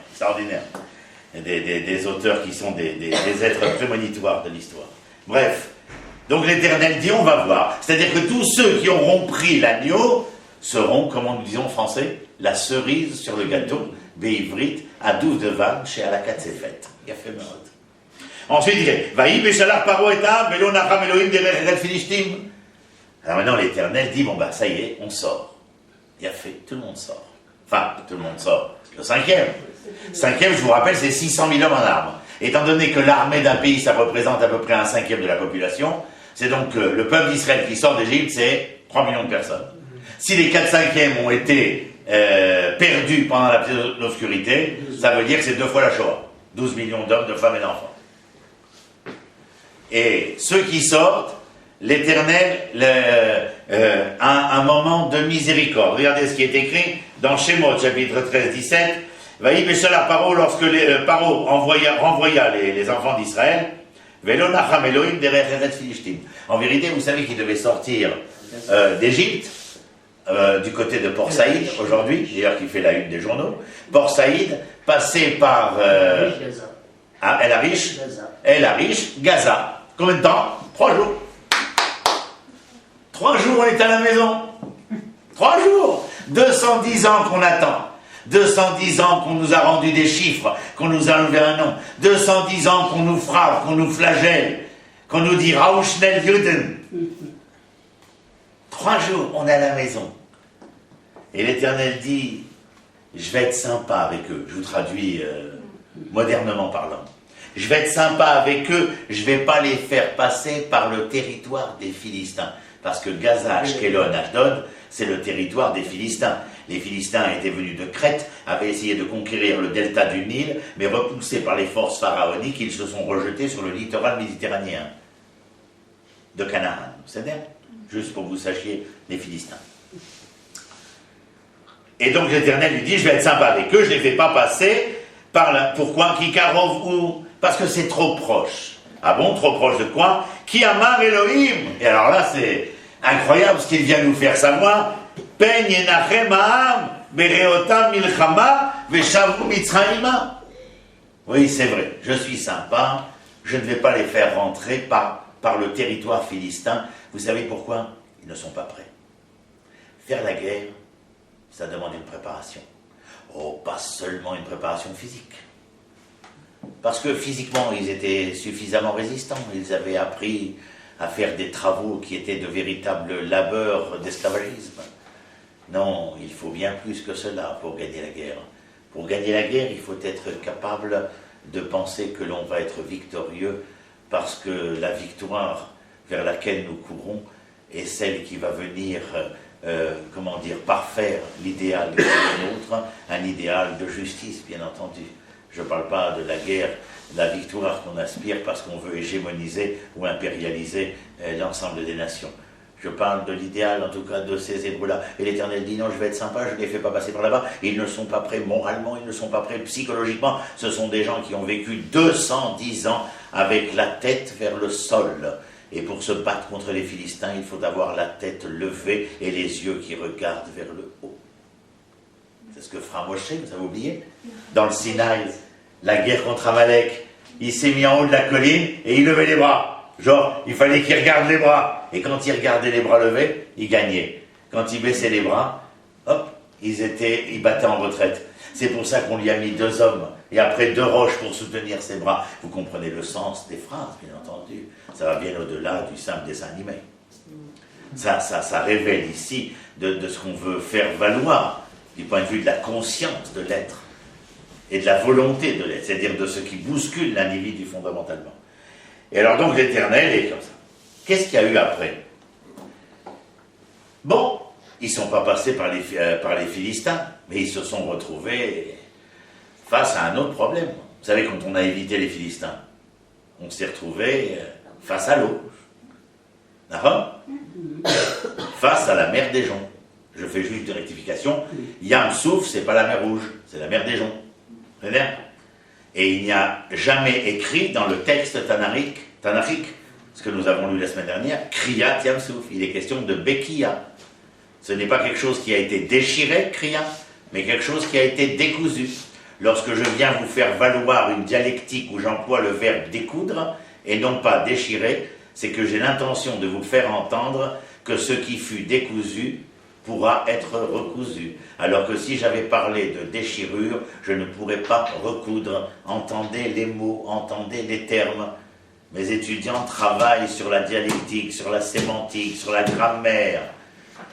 Des auteurs qui sont des êtres prémonitoires de l'histoire. Bref. Donc l'Éternel dit, on va voir. C'est-à-dire que tous ceux qui auront pris l'agneau seront, comme nous disons en français, la cerise sur le gâteau, Béivrit, à 12 de Van, chez Alakat Sefet. Il a fait merde. Ensuite, il dit, Vaï, Béchalar, Paro, Etam, Belon, Nacham, Elohim, Derech, Philishtim. Alors maintenant, l'Éternel dit, bon bah ça y est, on sort. Il a fait, tout le monde sort. Enfin, tout le monde sort. Le cinquième, je vous rappelle, c'est 600 000 hommes en armes. Étant donné que l'armée d'un pays, ça représente à peu près 1/5 de la population, c'est donc le peuple d'Israël qui sort d'Égypte, c'est 3 millions de personnes. Si les 4/5 ont été perdus pendant la période d'obscurité, ça veut dire que c'est 2 fois la Shoah. 12 millions d'hommes, de femmes et d'enfants. Et ceux qui sortent, l'Éternel a un moment de miséricorde. Regardez ce qui est écrit dans Shemot, chapitre 13-17. Vaï Béchalar Paro, lorsque Paro renvoya les enfants d'Israël, Velo Nacham Elohim derech Eretz Philishtim. En vérité, vous savez qu'ils devaient sortir d'Égypte, du côté de Port Saïd, aujourd'hui, d'ailleurs qui fait la une des journaux. Port Saïd, passé par El Arish, Gaza. Combien de temps? 3 jours. 3 jours, on est à la maison. 3 jours. 210 ans qu'on attend. 210 ans qu'on nous a rendu des chiffres, qu'on nous a enlevé un nom. 210 ans qu'on nous frappe, qu'on nous flagelle, qu'on nous dit Rauschnel Juden. 3 jours, on est à la maison. Et l'Éternel dit, je vais être sympa avec eux. Je vous traduis modernement parlant. Je vais être sympa avec eux, je ne vais pas les faire passer par le territoire des Philistins. Parce que Gaza, Ashkelon, Ashdod, c'est le territoire des Philistins. Les Philistins étaient venus de Crète, avaient essayé de conquérir le delta du Nil, mais repoussés par les forces pharaoniques, ils se sont rejetés sur le littoral méditerranéen de Canaan. C'est bien, juste pour que vous sachiez les Philistins. Et donc l'Éternel lui dit, je vais être sympa avec eux, je ne les fais pas passer par là. Pourquoi? Kikarov ou? Parce que c'est trop proche. Ah bon, trop proche de quoi? Ki amar Elohim. Et alors là, c'est incroyable ce qu'il vient nous faire savoir. Pen yenachem ha'am bereotam milchama veshavu mitzrayima. Oui, c'est vrai, je suis sympa, je ne vais pas les faire rentrer par le territoire philistin. Vous savez pourquoi? Ils ne sont pas prêts. Faire la guerre, ça demande une préparation. Oh, pas seulement une préparation physique. Parce que physiquement, ils étaient suffisamment résistants. Ils avaient appris à faire des travaux qui étaient de véritables labeurs d'esclavagisme. Non, il faut bien plus que cela pour gagner la guerre. Pour gagner la guerre, il faut être capable de penser que l'on va être victorieux parce que la victoire vers laquelle nous courons est celle qui va venir, parfaire l'idéal qui est le nôtre, un idéal de justice, bien entendu. Je ne parle pas de la guerre, de la victoire qu'on aspire parce qu'on veut hégémoniser ou impérialiser l'ensemble des nations. Je parle de l'idéal, en tout cas, de ces Hébreux-là. Et l'Éternel dit, non, je vais être sympa, je ne les fais pas passer par là-bas. Ils ne sont pas prêts moralement, ils ne sont pas prêts psychologiquement. Ce sont des gens qui ont vécu 210 ans avec la tête vers le sol. Et pour se battre contre les Philistins, il faut avoir la tête levée et les yeux qui regardent vers le haut. C'est ce que fera Moshe, vous avez oublié? Dans le Sinaï, la guerre contre Amalek, il s'est mis en haut de la colline et il levait les bras. Genre, il fallait qu'il regarde les bras. Et quand il regardait les bras levés, il gagnait. Quand il baissait les bras, hop, ils battaient en retraite. C'est pour ça qu'on lui a mis 2 hommes et après 2 roches pour soutenir ses bras. Vous comprenez le sens des phrases, bien entendu. Ça va bien au-delà du simple dessin animé. Ça révèle ici de ce qu'on veut faire valoir du point de vue de la conscience de l'être et de la volonté de l'être, c'est-à-dire de ce qui bouscule l'individu fondamentalement. Et alors donc l'Éternel est comme ça. Qu'est-ce qu'il y a eu après? Bon, ils ne sont pas passés par les Philistins, mais ils se sont retrouvés face à un autre problème. Vous savez, quand on a évité les Philistins, on s'est retrouvés face à l'eau. D'accord ? Face à la mer des Joncs. Je fais juste une rectification. Yam Souf, c'est pas la mer Rouge, c'est la mer des Joncs. Vous voyez ? Et il n'y a jamais écrit dans le texte tanachique, ce que nous avons lu la semaine dernière, Kriyat Yam Souf. Il est question de Bekia. Ce n'est pas quelque chose qui a été déchiré, Kriyat, mais quelque chose qui a été décousu. Lorsque je viens vous faire valoir une dialectique où j'emploie le verbe découdre et non pas déchirer, c'est que j'ai l'intention de vous faire entendre que ce qui fut décousu pourra être recousu. Alors que si j'avais parlé de déchirure, je ne pourrais pas recoudre. Entendez les mots, entendez les termes. Mes étudiants travaillent sur la dialectique, sur la sémantique, sur la grammaire.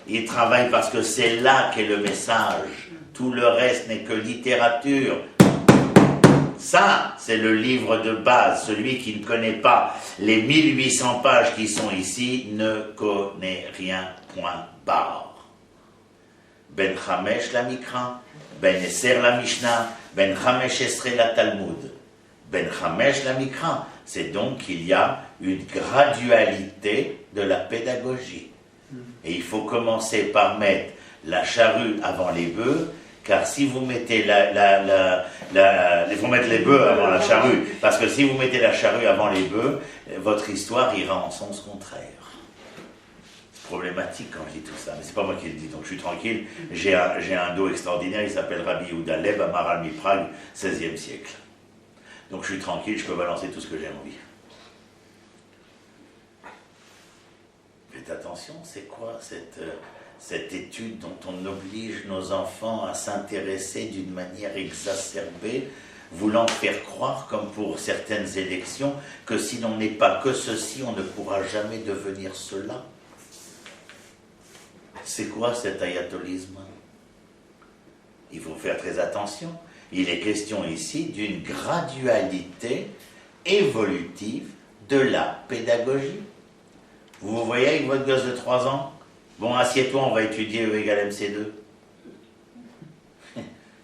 Ils travaillent parce que c'est là qu'est le message. Tout le reste n'est que littérature. Ça, c'est le livre de base. Celui qui ne connaît pas les 1800 pages qui sont ici ne connaît rien, point barre. Ben Chamesh la Mikra, Ben Esser la Mishnah, Ben Chamesh Estre la Talmud. Ben Chamesh la Mikra, c'est donc qu'il y a une gradualité de la pédagogie. Et il faut commencer par mettre la charrue avant les bœufs, car si vous mettez il faut mettre les bœufs avant la charrue, parce que si vous mettez la charrue avant les bœufs, votre histoire ira en sens contraire. C'est problématique quand je dis tout ça, mais c'est pas moi qui le dis, donc je suis tranquille. J'ai un dos extraordinaire, il s'appelle Rabbi Yehuda Lev Amar al Miprag, 16e siècle. Donc je suis tranquille, je peux balancer tout ce que j'ai envie. Faites attention, c'est quoi cette étude dont on oblige nos enfants à s'intéresser d'une manière exacerbée, voulant faire croire, comme pour certaines élections, que si l'on n'est pas que ceci, on ne pourra jamais devenir cela. C'est quoi cet ayatolisme? Il faut faire très attention. Il est question ici d'une gradualité évolutive de la pédagogie. Vous voyez avec votre gosse de 3 ans? Bon, assieds-toi, on va étudier E égale MC2.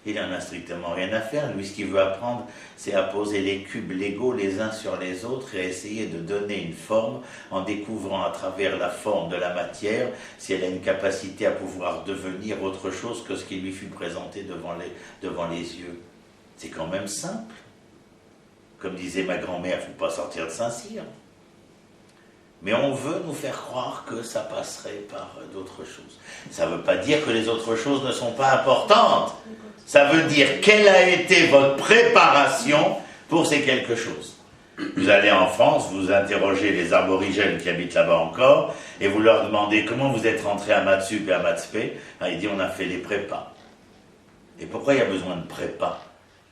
Il n'en a strictement rien à faire. Lui, ce qu'il veut apprendre, c'est à poser les cubes Lego les uns sur les autres et à essayer de donner une forme en découvrant à travers la forme de la matière si elle a une capacité à pouvoir devenir autre chose que ce qui lui fut présenté devant les yeux. C'est quand même simple. Comme disait ma grand-mère, il ne faut pas sortir de Saint-Cyr. Mais on veut nous faire croire que ça passerait par d'autres choses. Ça ne veut pas dire que les autres choses ne sont pas importantes. Ça veut dire quelle a été votre préparation pour ces quelque chose. Vous allez en France, vous interrogez les aborigènes qui habitent là-bas encore, et vous leur demandez comment vous êtes rentrés à Matsup et à Matspé. Il dit on a fait les prépas. Et pourquoi il y a besoin de prépas?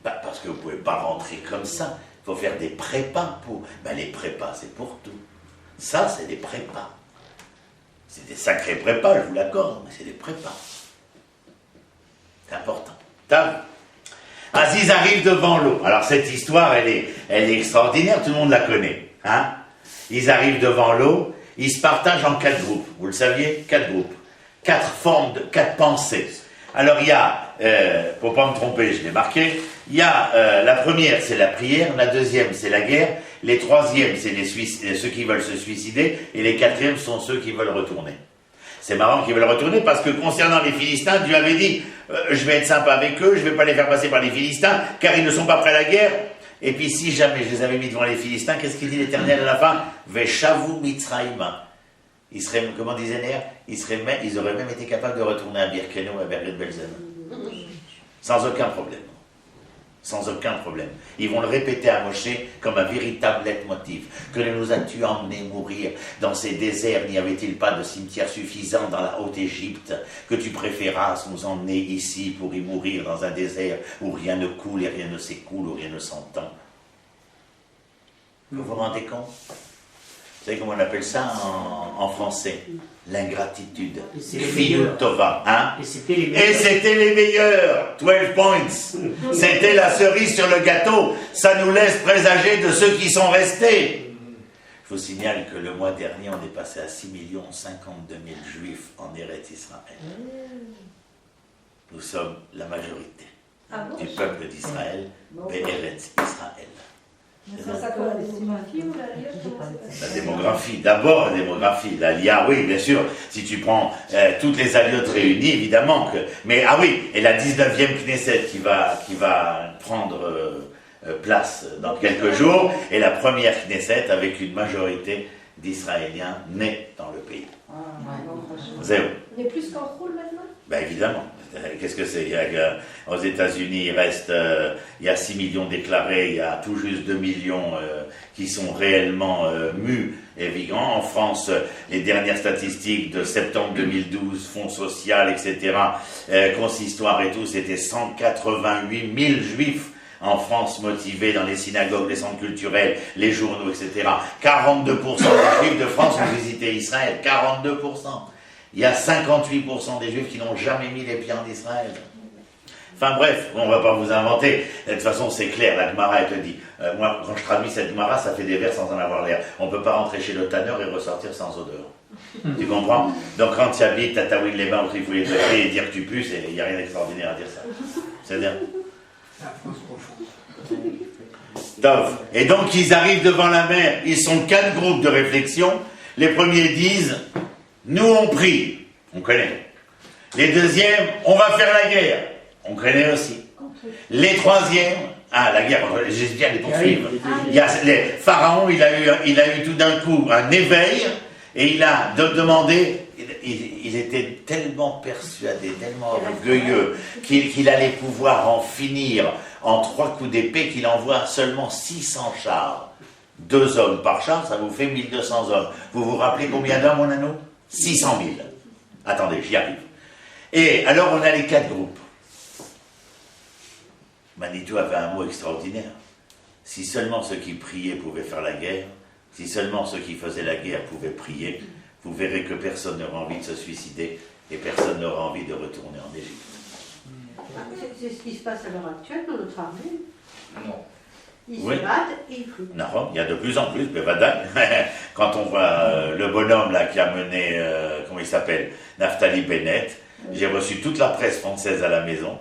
Parce que vous ne pouvez pas rentrer comme ça. Il faut faire des prépas pour... les prépas, c'est pour tout. Ça, c'est des prépas. C'est des sacrés prépas, je vous l'accorde, mais c'est des prépas. C'est important. Aziz arrive devant l'eau. Alors, cette histoire, elle est extraordinaire, tout le monde la connaît. Hein? Ils arrivent devant l'eau, ils se partagent en 4 groupes. Vous le saviez? 4 groupes. 4 formes, 4 pensées. Alors, il y a, pour ne pas me tromper, je l'ai marqué, il y a la première, c'est la prière, la deuxième, c'est la guerre, les troisièmes, c'est ceux qui veulent se suicider, et les quatrièmes sont ceux qui veulent retourner. C'est marrant qu'ils veulent retourner parce que concernant les Philistins, Dieu avait dit je vais être sympa avec eux, je ne vais pas les faire passer par les Philistins, car ils ne sont pas prêts à la guerre. Et puis si jamais je les avais mis devant les Philistins, qu'est-ce qu'il dit l'Éternel à la fin? Veshavu Mitzraïma. Ils seraient, comment disait Néa, ils auraient même été capables de retourner à Birkenu ou à Bergen-Belsen. Sans aucun problème. Sans aucun problème. Ils vont le répéter à Moshe comme un véritable leitmotiv. Que nous as-tu emmené mourir dans ces déserts? N'y avait-il pas de cimetière suffisant dans la Haute-Égypte? Que tu préférasses nous emmener ici pour y mourir dans un désert où rien ne coule et rien ne s'écoule, où rien ne s'entend? Vous vous rendez compte? Vous savez comment on appelle ça en français? L'ingratitude. Filut Tova. Hein? Et c'était les meilleurs. 12 points. C'était la cerise sur le gâteau. Ça nous laisse présager de ceux qui sont restés. Je vous signale que le mois dernier, on est passé à 6 52 000 juifs en Eretz Israël. Nous sommes la majorité du peuple d'Israël, Eretz Israël. Ça quoi, la démographie ou La démographie, d'abord la démographie, l'Alia, oui, bien sûr, si tu prends toutes les aliotes réunies, évidemment que... Mais, ah oui, et la 19e Knesset qui va prendre place dans quelques jours, et la première Knesset avec une majorité d'Israéliens nés dans le pays. Zéro. On est plus qu'en roule maintenant? Ben évidemment. Qu'est-ce que c'est? Aux États-Unis, il y a 6 millions déclarés, il y a tout juste 2 millions qui sont réellement mus et vivants. En France, les dernières statistiques de septembre 2012, Fonds social, etc., consistoire et tout, c'était 188 000 juifs en France motivés dans les synagogues, les centres culturels, les journaux, etc. 42% des juifs de France ont visité Israël. 42%. Il y a 58% des juifs qui n'ont jamais mis les pieds en Israël. Enfin bref, on ne va pas vous inventer. De toute façon, c'est clair, la Gemara, elle te dit. Moi, quand je traduis cette Gemara, ça fait des vers sans en avoir l'air. On ne peut pas rentrer chez le tanneur et ressortir sans odeur. Tu comprends? Donc quand tu habites à Taouine les bains au Trifoulet et dire que tu pues, il n'y a rien d'extraordinaire à dire ça. C'est-à-dire... Et donc ils arrivent devant la mer, ils sont 4 groupes de réflexion. Les premiers disent, nous on prie, on connaît. Les deuxièmes, on va faire la guerre, on connaît aussi. Les troisièmes, la guerre contre les Égyptiens, les poursuivre. Il y a les pharaons, il a eu tout d'un coup un éveil et il a demandé. Il était tellement persuadé, tellement orgueilleux qu'il allait pouvoir en finir en 3 coups d'épée qu'il envoie seulement 600 chars. 2 hommes par char, ça vous fait 1200 hommes. Vous vous rappelez combien d'hommes on a, nous? 600 000. Attendez, j'y arrive. Et alors on a les 4 groupes. Manitou avait un mot extraordinaire. Si seulement ceux qui priaient pouvaient faire la guerre, si seulement ceux qui faisaient la guerre pouvaient prier, vous verrez que personne n'aura envie de se suicider et personne n'aura envie de retourner en Égypte. C'est ce qui se passe à l'heure actuelle dans notre armée. Non. Ils se battent et ils prient. Non, il y a de plus en plus, mais quand on voit le bonhomme là qui a mené, comment il s'appelle, Naftali Bennett, j'ai reçu toute la presse française à la maison,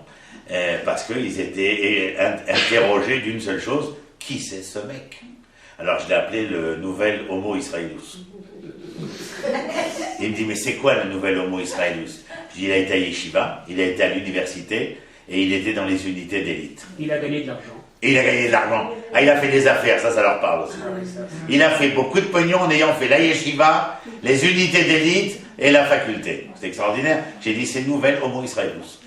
parce qu'ils étaient interrogés d'une seule chose, qui c'est ce mec? Alors je l'ai appelé le nouvel Homo Israélus. Il me dit, mais c'est quoi le nouvel Homo Israélus? Je dis, il a été à Yeshiva, il a été à l'université, et il était dans les unités d'élite. Il a gagné de l'argent. Et il a gagné de l'argent. Il a fait des affaires, ça leur parle aussi. Il a fait beaucoup de pognon en ayant fait la Yeshiva, les unités d'élite et la faculté. C'est extraordinaire. J'ai dit, c'est nouvel Homo Israélus.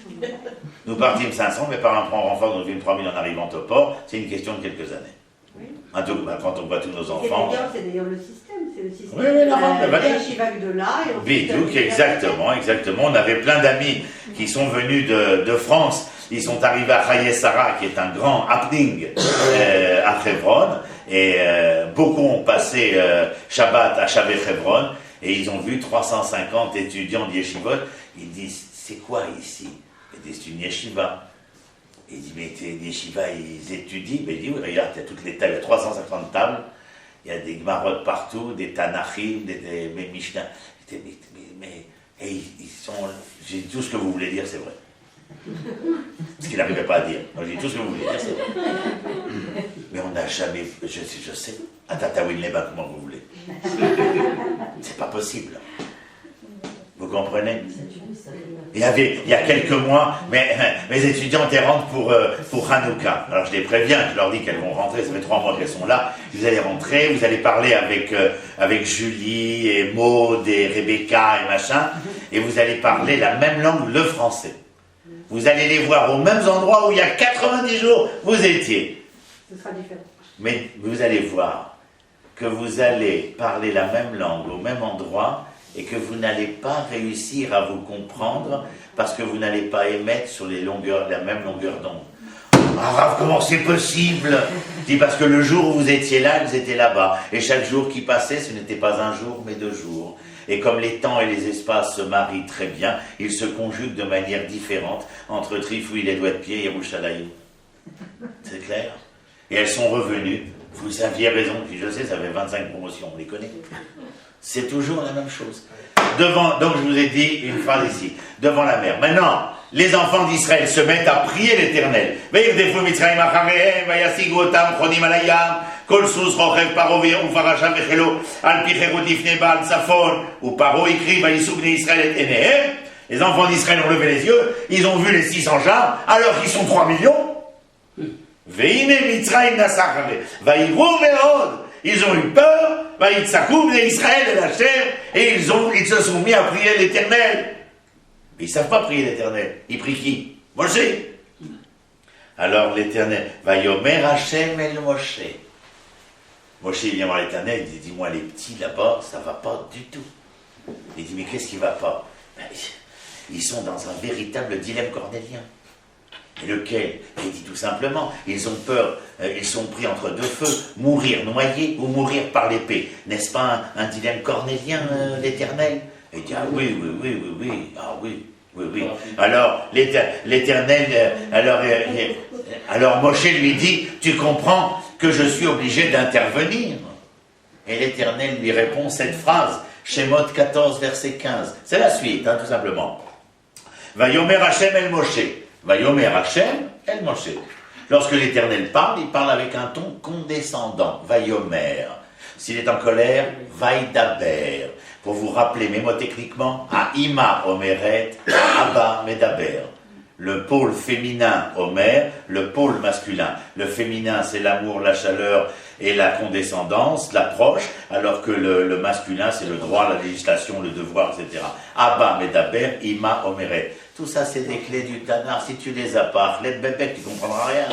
Nous partîmes 500, mais par un prend renfort, nous vîmes 3000 en arrivant au port. C'est une question de quelques années. Oui. Quand on voit tous nos enfants... C'est d'ailleurs le système. C'est le système. Oui, la Yeshiva de là. Bidouk, exactement. On avait plein d'amis qui sont venus de France. Ils sont arrivés à Chaye Sarah, qui est un grand happening à Hebron, et beaucoup ont passé Shabbat à Shavé Hebron, et ils ont vu 350 étudiants de yeshivot. Ils disent, c'est quoi ici? Ils disent, c'est une yeshiva. Il dit, mais une yeshiva, ils étudient? Mais il dit, oui, regarde, il y a toutes les tables, il y a 350 tables, il y a des gmarot partout, des tanachim, des mishnah. Et ils sont, j'ai dit, tout ce que vous voulez dire, c'est vrai. Ce qu'il n'arrivait pas à dire. Moi, j'ai dit tout ce que vous voulez dire, c'est vrai. Mais on n'a jamais. Je sais. À Tataouine les bains, comment vous voulez. C'est pas possible. Vous comprenez? Il y a quelques mois, mes étudiantes rentrent pour Hanouka. Alors je les préviens, je leur dis qu'elles vont rentrer, ça fait 3 mois qu'elles sont là. Vous allez rentrer, vous allez parler avec Julie et Maud et Rebecca et machin, et vous allez parler la même langue, le français. Vous allez les voir aux mêmes endroits où il y a 90 jours, vous étiez. Ce sera différent. Mais vous allez voir que vous allez parler la même langue au même endroit et que vous n'allez pas réussir à vous comprendre parce que vous n'allez pas émettre sur la même longueur d'onde. Ah, Rav, comment c'est possible? Je dis parce que le jour où vous étiez là, vous étiez là-bas. Et chaque jour qui passait, ce n'était pas un jour, mais 2 jours. Et comme les temps et les espaces se marient très bien, ils se conjuguent de manière différente entre Trifouille, les doigts de pied et Yerushalayim. C'est clair? Et elles sont revenues Vous aviez raison, puis je sais, ça fait 25 promotions, on les connaît. C'est toujours la même chose. Donc je vous ai dit une phrase ici, devant la mer. Maintenant, les enfants d'Israël se mettent à prier l'Éternel. כל סוס רוכב פרעה ופרשה וחילו על פי חירות לפני בעל צפון ופרעה הקריב ויישאו בני ישראל את עיניהם. Les enfants d'Israël ont levé les yeux, ils ont vu les 600 chars, alors qu'ils sont 3 millions. והנה מצרים נסע אחריהם, ויראו מאוד, ils ont eu peur, ויצעקו בני ישראל אל השם, et ils se sont mis à prier l'Éternel. Mais ils ne savent pas prier l'Éternel, ils prient qui? Moshe. Alors l'Éternel, Vayomer Hashem el Moshe. Moshe vient voir l'Éternel, il dit, dis-moi les petits là-bas, ça ne va pas du tout. Il dit, mais qu'est-ce qui ne va pas? Ben, ils sont dans un véritable dilemme cornélien. Et lequel? Il dit tout simplement, ils ont peur, ils sont pris entre deux feux, mourir noyés ou mourir par l'épée. N'est-ce pas un dilemme cornélien, l'Éternel? Il dit, ah oui, ah oui. Alors, l'Éternel, alors Moshe lui dit, tu comprends que je suis obligé d'intervenir. Et l'Éternel lui répond cette phrase, Shemot 14, verset 15. C'est la suite, tout simplement. Vayomer Hashem el Moshe. Vayomer Hashem el Moshe. Lorsque l'Éternel parle, il parle avec un ton condescendant. Vayomer. S'il est en colère, Vaïdaber. Pour vous rappeler mémotechniquement, à Ima Omeret, Abba Medaber. Le pôle féminin Omer, le pôle masculin. Le féminin, c'est l'amour, la chaleur et la condescendance, l'approche, alors que le masculin, c'est le droit, la législation, le devoir, etc. Abba Medaber, Ima Omeret. Tout ça, c'est des clés du Tanakh. Si tu les as pas, clés de bébé, tu ne comprendras rien.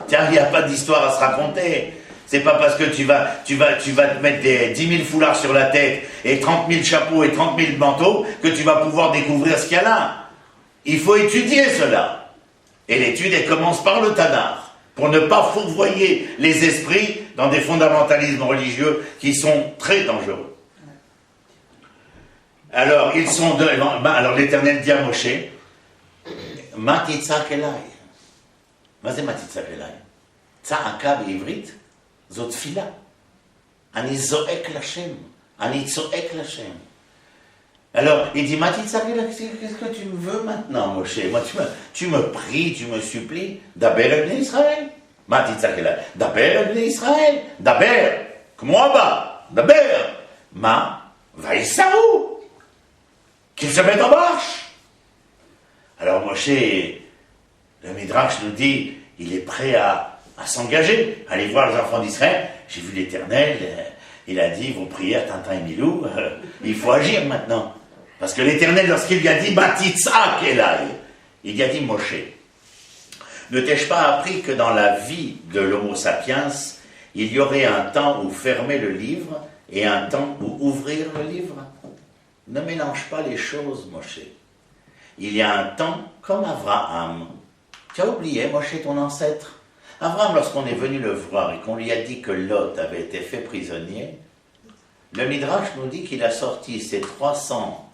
Tiens, il n'y a pas d'histoire à se raconter. C'est pas parce que tu vas te mettre 10 000 foulards sur la tête et 30 000 chapeaux et 30 000 manteaux que tu vas pouvoir découvrir ce qu'il y a là. Il faut étudier cela. Et l'étude, elle commence par le Tanakh, pour ne pas fourvoyer les esprits dans des fondamentalismes religieux qui sont très dangereux. Alors, alors l'Éternel dit à Moshe, Matitzak elai. Mazé Matitzak elai. Tza'aka בעברית, זאת תפילה. אני זועק לשם. אני צועק לשם. Alors, il dit, Matitzak elai, qu'est-ce que tu veux maintenant, Moshe? Moi, tu me pries, tu me supplies, Daber el bnei Israël. Matitzak elai. Daber el bnei Israël. Daber. כמו אבא. Daber. מה? וייסעו. Qu'ils se mettent en marche. Alors Moshe, le Midrash nous dit, il est prêt à s'engager, à aller voir les enfants d'Israël. J'ai vu l'Éternel, il a dit, vos prières, Tintin et Milou, il faut agir maintenant. Parce que l'Éternel, lorsqu'il lui a dit, Matitzak elai, il lui a dit, Moshe, ne t'ai-je pas appris que dans la vie de l'Homo sapiens, il y aurait un temps où fermer le livre et un temps où ouvrir le livre? Ne mélange pas les choses, Moshe. Il y a un temps comme Abraham. Tu as oublié, Moshe, ton ancêtre? Abraham, lorsqu'on est venu le voir et qu'on lui a dit que Lot avait été fait prisonnier, le Midrash nous dit qu'il a sorti ses 300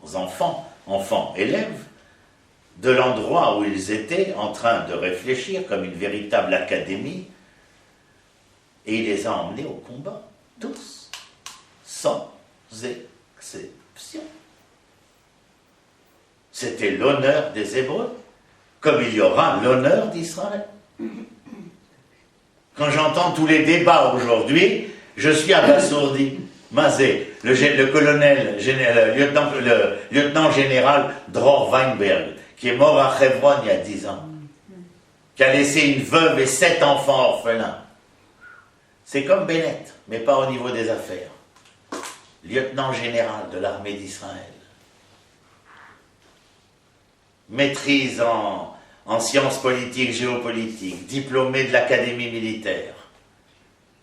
enfants élèves, de l'endroit où ils étaient en train de réfléchir comme une véritable académie, et il les a emmenés au combat, tous, sans exception. C'était l'honneur des Hébreux, comme il y aura l'honneur d'Israël. Quand j'entends tous les débats aujourd'hui, je suis abasourdi. Mazé, le colonel, le lieutenant général Dror Weinberg, qui est mort à Hebron il y a 10 ans, qui a laissé une veuve et 7 enfants orphelins. C'est comme Bennett, mais pas au niveau des affaires. Lieutenant général de l'armée d'Israël. Maîtrise en sciences politiques, géopolitiques, diplômé de l'académie militaire,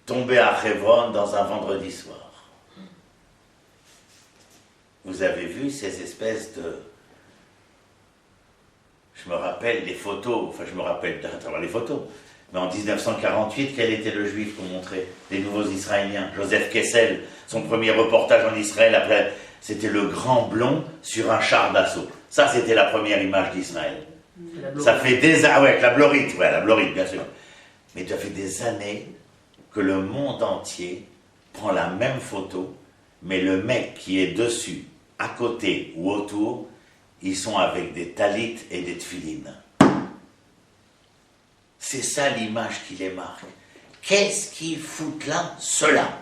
tombé à Hebron dans un vendredi soir. Vous avez vu ces espèces de... Je me rappelle les photos, enfin je me rappelle à travers les photos, mais en 1948, quel était le juif qu'on montrait? Les nouveaux Israéliens. Joseph Kessel, son premier reportage en Israël, après, c'était le grand blond sur un char d'assaut. Ça, c'était la première image d'Israël. Ça fait des années, avec la blorite, bien sûr. Mais ça fait des années que le monde entier prend la même photo, mais le mec qui est dessus, à côté ou autour, ils sont avec des talites et des tfilines. C'est ça l'image qui les marque. Qu'est-ce qu'ils foutent là, ceux-là?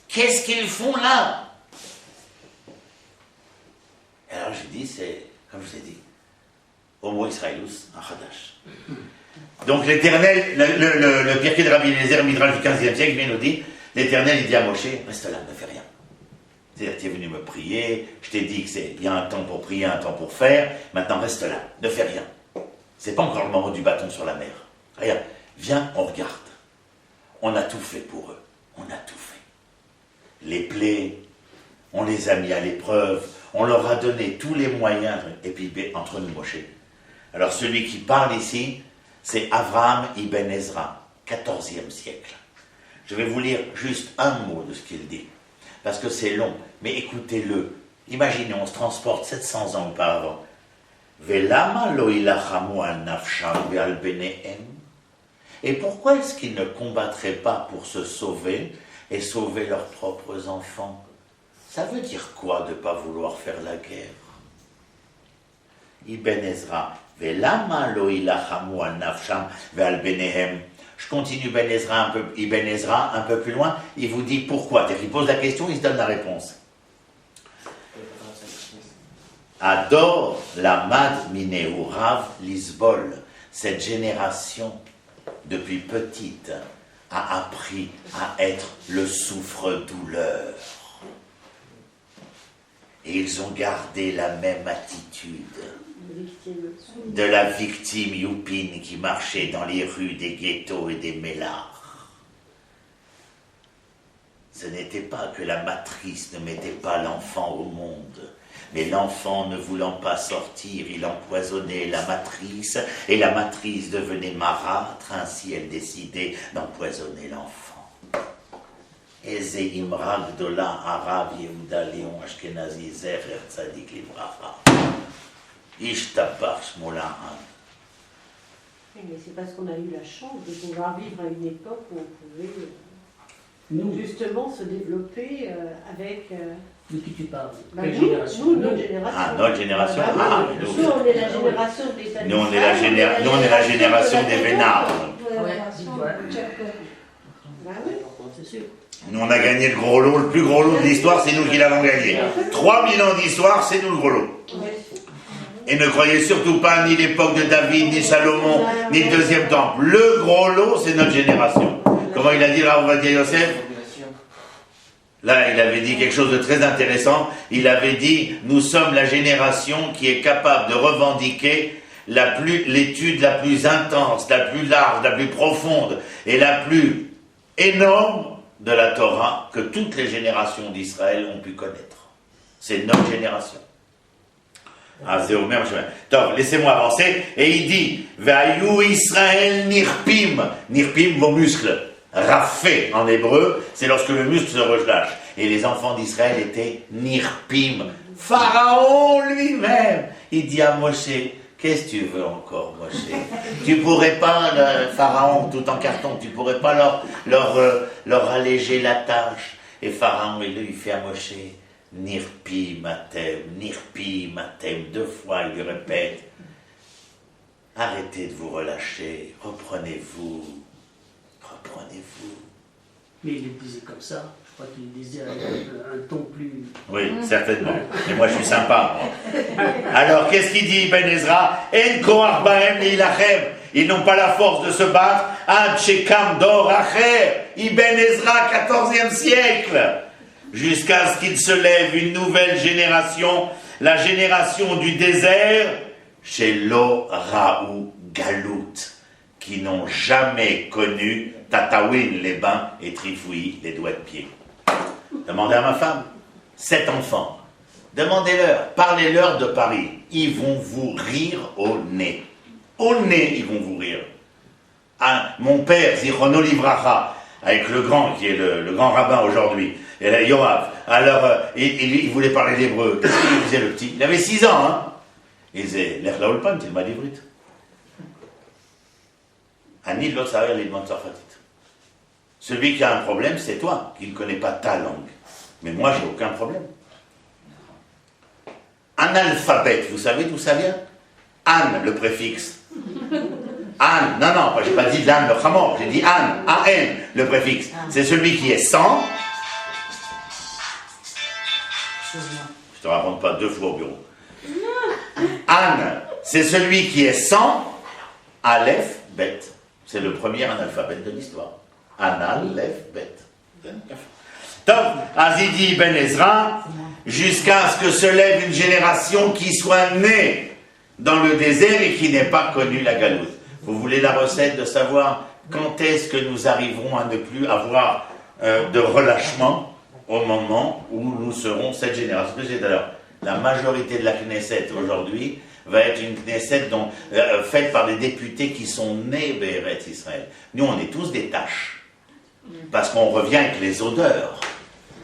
Qu'est-ce qu'ils font là? Et alors j'ai dit, c'est, comme je vous ai dit, Homo Israelus Achadash. Donc l'Éternel, le Pirkei de Rabbi Eliezer Midrash du 15e siècle vient nous dire, l'Éternel il dit à Moshe, reste là, ne fais rien. C'est-à-dire, tu es venu me prier, je t'ai dit qu'il y a un temps pour prier, un temps pour faire, maintenant reste là, ne fais rien. C'est pas encore le moment du bâton sur la mer. Regarde, viens, on regarde. On a tout fait pour eux, on a tout fait. Les plaies, on les a mis à l'épreuve, on leur a donné tous les moyens, et puis entre nous, Moshe. Alors celui qui parle ici, c'est Avraham Ibn Ezra, 14e siècle. Je vais vous lire juste un mot de ce qu'il dit, parce que c'est long, mais écoutez-le. Imaginez, on se transporte 700 ans auparavant. Velama lo ilachamu al nafsham ve'al benehem. Et pourquoi est-ce qu'ils ne combattraient pas pour se sauver et sauver leurs propres enfants? Ça veut dire quoi de ne pas vouloir faire la guerre? Ibn Ezra, Velama lo ilachamu al nafsham ve'al benehem. Je continue Ibn Ezra un peu plus loin, il vous dit pourquoi. Il pose la question, il se donne la réponse. Adore la mad mineu rav lisbol. Cette génération, depuis petite, a appris à être le souffre-douleur. Et ils ont gardé la même attitude de la victime youpine qui marchait dans les rues des ghettos et des mélards. Ce n'était pas que la matrice ne mettait pas l'enfant au monde, mais l'enfant ne voulant pas sortir, il empoisonnait la matrice, et la matrice devenait marâtre, ainsi elle décidait d'empoisonner l'enfant. Eze imra gdola Arav Yehuda Léon Ashkenazi Zecher Tzadik Livracha. Ishtabach Shmola'an. Oui, mais c'est parce qu'on a eu la chance de pouvoir vivre à une époque où on pouvait justement se développer avec... De qui tu parles? Quelle génération? Nous, notre génération. Ah, notre génération. Nous, on est la génération des États. Nous, on est la génération des Vénards. C'est sûr. Nous, on a gagné le gros lot, le plus gros lot de l'histoire, c'est nous qui l'avons gagné. 3000 ans d'histoire, c'est nous le gros lot. Et ne croyez surtout pas ni l'époque de David, ni Salomon, ni le deuxième temple. Le gros lot, c'est notre génération. Comment il a dit Rav Ovadia Yosef? Là, il avait dit quelque chose de très intéressant. Il avait dit, nous sommes la génération qui est capable de revendiquer l'étude la plus intense, la plus large, la plus profonde et la plus énorme de la Torah que toutes les générations d'Israël ont pu connaître. C'est notre génération. Ah, c'est au même chemin. Donc, laissez-moi avancer. Et il dit, Vayu Israël nirpim. Nirpim, vos muscles. Rafé en hébreu, c'est lorsque le muscle se relâche. Et les enfants d'Israël étaient nirpim. Pharaon lui-même, il dit à Moshe, qu'est-ce que tu veux encore, Moshe? Tu pourrais pas, Pharaon, tout en carton, tu pourrais pas leur alléger la tâche. Et Pharaon, il fait à Moshe, nirpi matem, 2 fois, il lui répète, arrêtez de vous relâcher, reprenez-vous. Mais il le disait comme ça. Je crois qu'il le disait avec un ton plus... Oui, certainement. Mais moi, je suis sympa. Moi. Alors, qu'est-ce qu'il dit, Ibn Ezra? En koach bahem leilachem. Ils n'ont pas la force de se battre. Ad shekam dor acher. Ibn Ezra, 14e siècle. Jusqu'à ce qu'il se lève une nouvelle génération, la génération du désert, chez Lo Raou Galout, qui n'ont jamais connu Tataouine, les bains, et Trifouille, les doigts de pied. Demandez à ma femme, 7 enfants, demandez-leur, parlez-leur de Paris, ils vont vous rire au nez. Au nez, ils vont vous rire. Ah, mon père, Zichrono Livracha, avec le grand, qui est le grand rabbin aujourd'hui, et là, Yoav, alors, il voulait parler l'hébreu. Qu'est-ce qu'il disait, le petit? Il avait 6 ans, hein. Il disait, Lech laolpan, il m'a livré. Ani lo saber l'ilmon tsarfatit. Celui qui a un problème, c'est toi, qui ne connais pas ta langue. Mais moi, j'ai aucun problème. Analphabète, vous savez d'où ça vient? An, le préfixe. An, non, j'ai pas dit l'âne, le chamor, j'ai dit an, A-N, le préfixe. C'est celui qui est sans. Je te raconte pas 2 fois au bureau. An, c'est celui qui est sans. Aleph, bet. C'est le premier analphabète de l'histoire. Anal, Aleph, bet. Donc, Azidi Ben Ezra, jusqu'à ce que se lève une génération qui soit née dans le désert et qui n'ait pas connu la galoute. Vous voulez la recette de savoir quand est-ce que nous arriverons à ne plus avoir de relâchement au moment où nous serons cette génération. Alors, la majorité de la Knesset aujourd'hui va être une Knesset faite par des députés qui sont nés Béhéret Israël. Nous, on est tous des tâches. Parce qu'on revient avec les odeurs.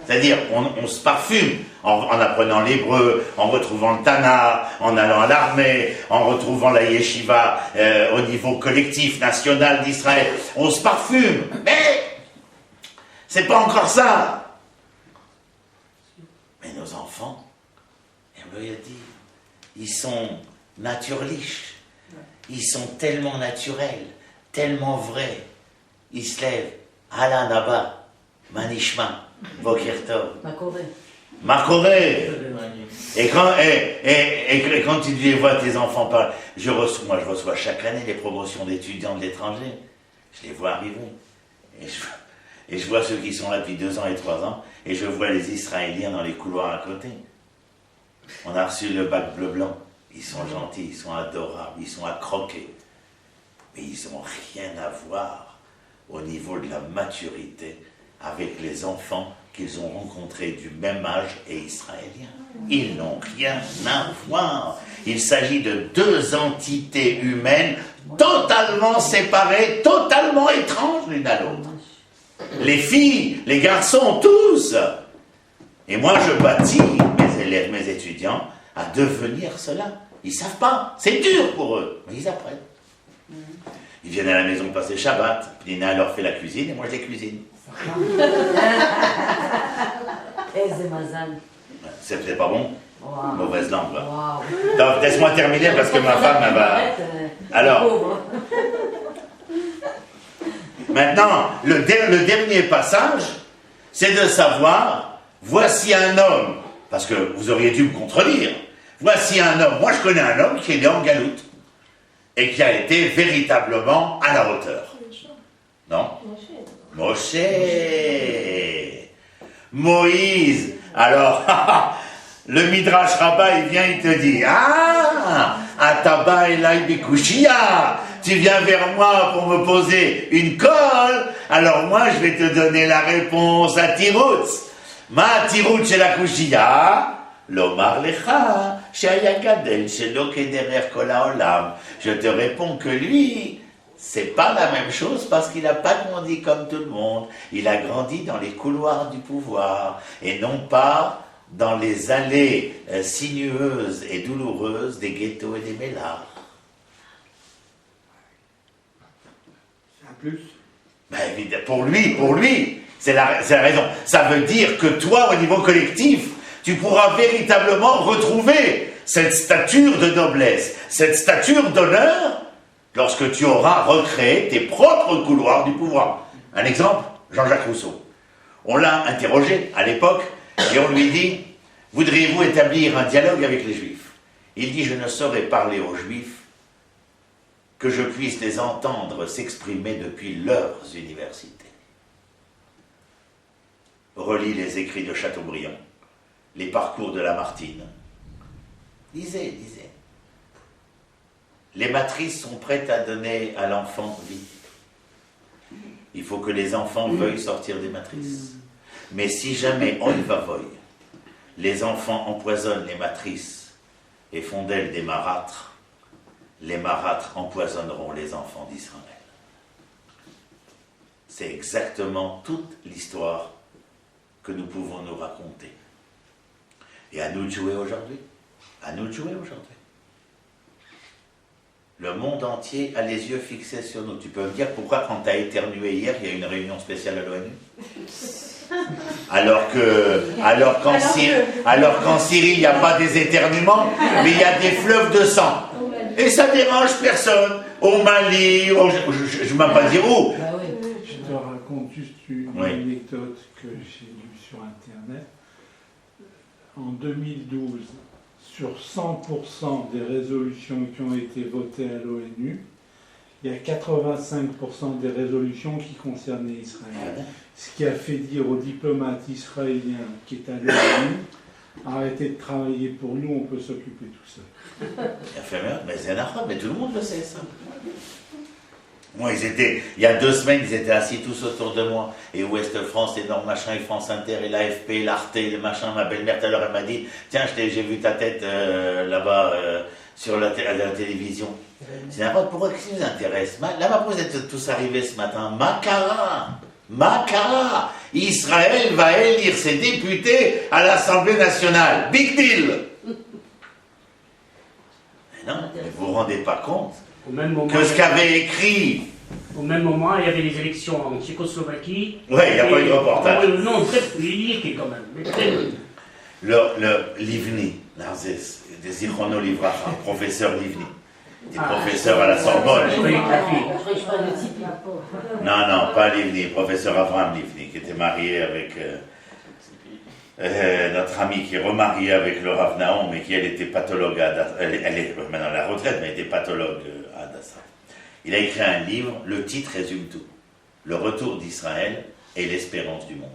C'est-à-dire, on se parfume en apprenant l'hébreu, en retrouvant le Tana, en allant à l'armée, en retrouvant la yeshiva au niveau collectif, national d'Israël. On se parfume, mais c'est pas encore ça. Mais nos enfants, il a dit, ils sont naturliches, ils sont tellement naturels, tellement vrais. Ils se lèvent, Ala Naba, Manishma, Boker Tov. Makoré. Et quand tu les vois, tes enfants parler, je reçois chaque année les promotions d'étudiants de l'étranger. Je les vois arriver. Et je vois ceux qui sont là depuis 2 ans et 3 ans, et je vois les Israéliens dans les couloirs à côté. On a reçu le bac bleu-blanc. Ils sont gentils, ils sont adorables, ils sont à croquer. Mais ils n'ont rien à voir au niveau de la maturité avec les enfants qu'ils ont rencontrés du même âge et israéliens. Ils n'ont rien à voir. Il s'agit de 2 entités humaines totalement séparées, totalement étranges l'une à l'autre. Les filles, les garçons, tous. Et moi, je bâtis mes élèves, mes étudiants, à devenir cela. Ils ne savent pas. C'est dur pour eux, mais ils apprennent. Ils viennent à la maison passer Shabbat. Nina leur fait la cuisine et moi, je les cuisine. C'est peut-être pas bon? Wow. Mauvaise langue, là. Wow. Donc, laisse-moi terminer parce que ma femme, elle va... Alors, maintenant, le dernier passage, c'est de savoir, voici un homme, parce que vous auriez dû me contredire, voici un homme, moi je connais un homme qui est né en galoute, et qui a été véritablement à la hauteur. Non? Moshe. Moïse. Alors, le Midrash Rabbah, il vient, il te dit, Ataba Elai Bikushia, tu viens vers moi pour me poser une colle, alors moi je vais te donner la réponse à Tiroutz. Ma Tiroutz chez la Kushia, Lomar Lecha, Shaya Gadel, Shelo Kederer Kol Haolam. Je te réponds que lui, c'est pas la même chose parce qu'il n'a pas grandi comme tout le monde. Il a grandi dans les couloirs du pouvoir et non pas dans les allées sinueuses et douloureuses des ghettos et des mélards. C'est un plus. Ben, pour lui, c'est la raison. Ça veut dire que toi, au niveau collectif, tu pourras véritablement retrouver cette stature de noblesse, cette stature d'honneur, lorsque tu auras recréé tes propres couloirs du pouvoir. Un exemple, Jean-Jacques Rousseau. On l'a interrogé à l'époque et on lui dit, voudriez-vous établir un dialogue avec les Juifs? Il dit, je ne saurais parler aux Juifs que je puisse les entendre s'exprimer depuis leurs universités. Relis les écrits de Chateaubriand, les parcours de Lamartine. Lisez. Les matrices sont prêtes à donner à l'enfant vie. Il faut que les enfants veuillent sortir des matrices. Mais si jamais, on va voy, les enfants empoisonnent les matrices et font d'elles des marâtres, les marâtres empoisonneront les enfants d'Israël. C'est exactement toute l'histoire que nous pouvons nous raconter. Et à nous de jouer aujourd'hui. À nous de jouer aujourd'hui. Le monde entier a les yeux fixés sur nous. Tu peux me dire pourquoi quand tu as éternué hier, il y a eu une réunion spéciale à l'ONU? Alors qu'en Syrie, il n'y a pas des éternuements, mais il y a des fleuves de sang. Et ça dérange personne. Au Mali, je ne vais pas dire où. Je te raconte juste une anecdote que j'ai lue sur Internet. En 2012, sur 100% des résolutions qui ont été votées à l'ONU, il y a 85% des résolutions qui concernaient Israël. Ce qui a fait dire aux diplomates israéliens qui étaient à l'ONU, arrêtez de travailler pour nous, on peut s'occuper tout seul. Mais c'est un arabe, mais tout le monde le sait, ça. Moi, il y a 2 semaines, ils étaient assis tous autour de moi. Et Ouest France, énorme machin, et France Inter, et l'AFP, l'Arte, le machin. Ma belle-mère, tout à l'heure, elle m'a dit, tiens, j'ai vu ta tête là-bas sur la télévision. C'est n'importe pourquoi, qu'est-ce qui vous intéresse? Là-bas, vous êtes tous arrivés ce matin. Makara. Israël va élire ses députés à l'Assemblée nationale. Big deal. Mais non, vous vous rendez pas compte que ce qu'avait écrit... Au même moment, il y avait les élections en Tchécoslovaquie. Oui, il n'y a pas eu de reportage. Non, il y était quand même. Livni, des Zichrono Livracha, professeur Livni. Des professeurs à la Sorbonne. Non, pas Livni, professeur Avraham Livni, qui était marié avec notre ami qui est remarié avec le Rav Naon, mais qui elle était pathologue elle est maintenant à la retraite, mais elle était pathologue à Hadassah. Il a écrit un livre, le titre résume tout. Le retour d'Israël et l'espérance du monde.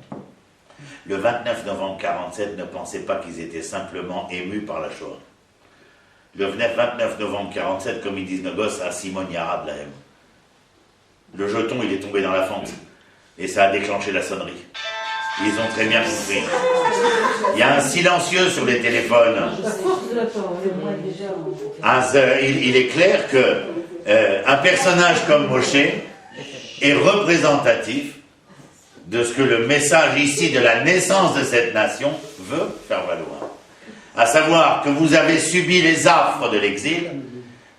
Le 29 novembre 1947, ne pensez pas qu'ils étaient simplement émus par la Shoah. Le 29 novembre 1947, comme ils disent nos gosses, à Simon Yarad Lahem. Le jeton, il est tombé dans la fente. Et ça a déclenché la sonnerie. Ils ont très bien compris. Il y a un silencieux sur les téléphones. Il est clair que un personnage comme Moshe est représentatif de ce que le message ici de la naissance de cette nation veut faire valoir. À savoir que vous avez subi les affres de l'exil,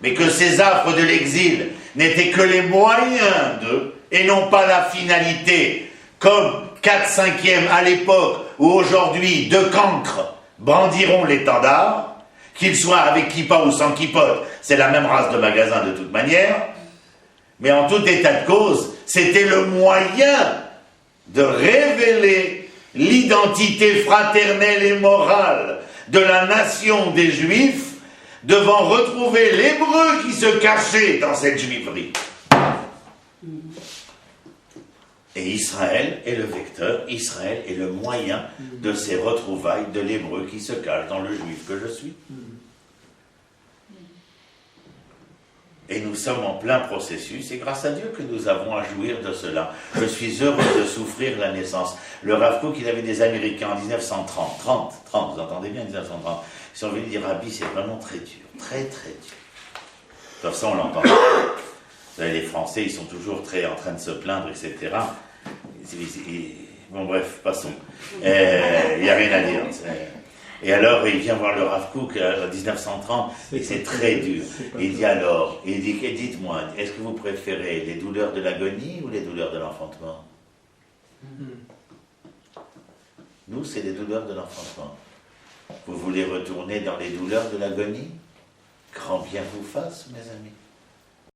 mais que ces affres de l'exil n'étaient que les moyens d'eux, et non pas la finalité, comme 4/5 à l'époque où aujourd'hui 2 cancres brandiront l'étendard, qu'ils soient avec kippa ou sans kippote, c'est la même race de magasin de toute manière, mais en tout état de cause, c'était le moyen de révéler l'identité fraternelle et morale de la nation des Juifs devant retrouver l'hébreu qui se cachait dans cette juiverie. Et Israël est le vecteur, Israël est le moyen de ces retrouvailles de l'hébreu qui se cache dans le juif que je suis. Et nous sommes en plein processus, et grâce à Dieu que nous avons à jouir de cela. Je suis heureux de souffrir la naissance. Le Rav Kook, il avait des Américains en 1930, 30, vous entendez bien, 1930. Ils sont venus dire, Rabbi, c'est vraiment très dur, très très dur. De toute façon, on l'entend. Vous savez, les Français, ils sont toujours très en train de se plaindre, etc. Bon, bref, passons. Il n'y a rien à dire. Et alors, il vient voir le Rav Kook en 1930, et c'est très dur. Il dit alors, il dit, dites-moi, est-ce que vous préférez les douleurs de l'agonie ou les douleurs de l'enfantement? Nous, c'est les douleurs de l'enfantement. Vous voulez retourner dans les douleurs de l'agonie? Grand bien vous fasse, mes amis.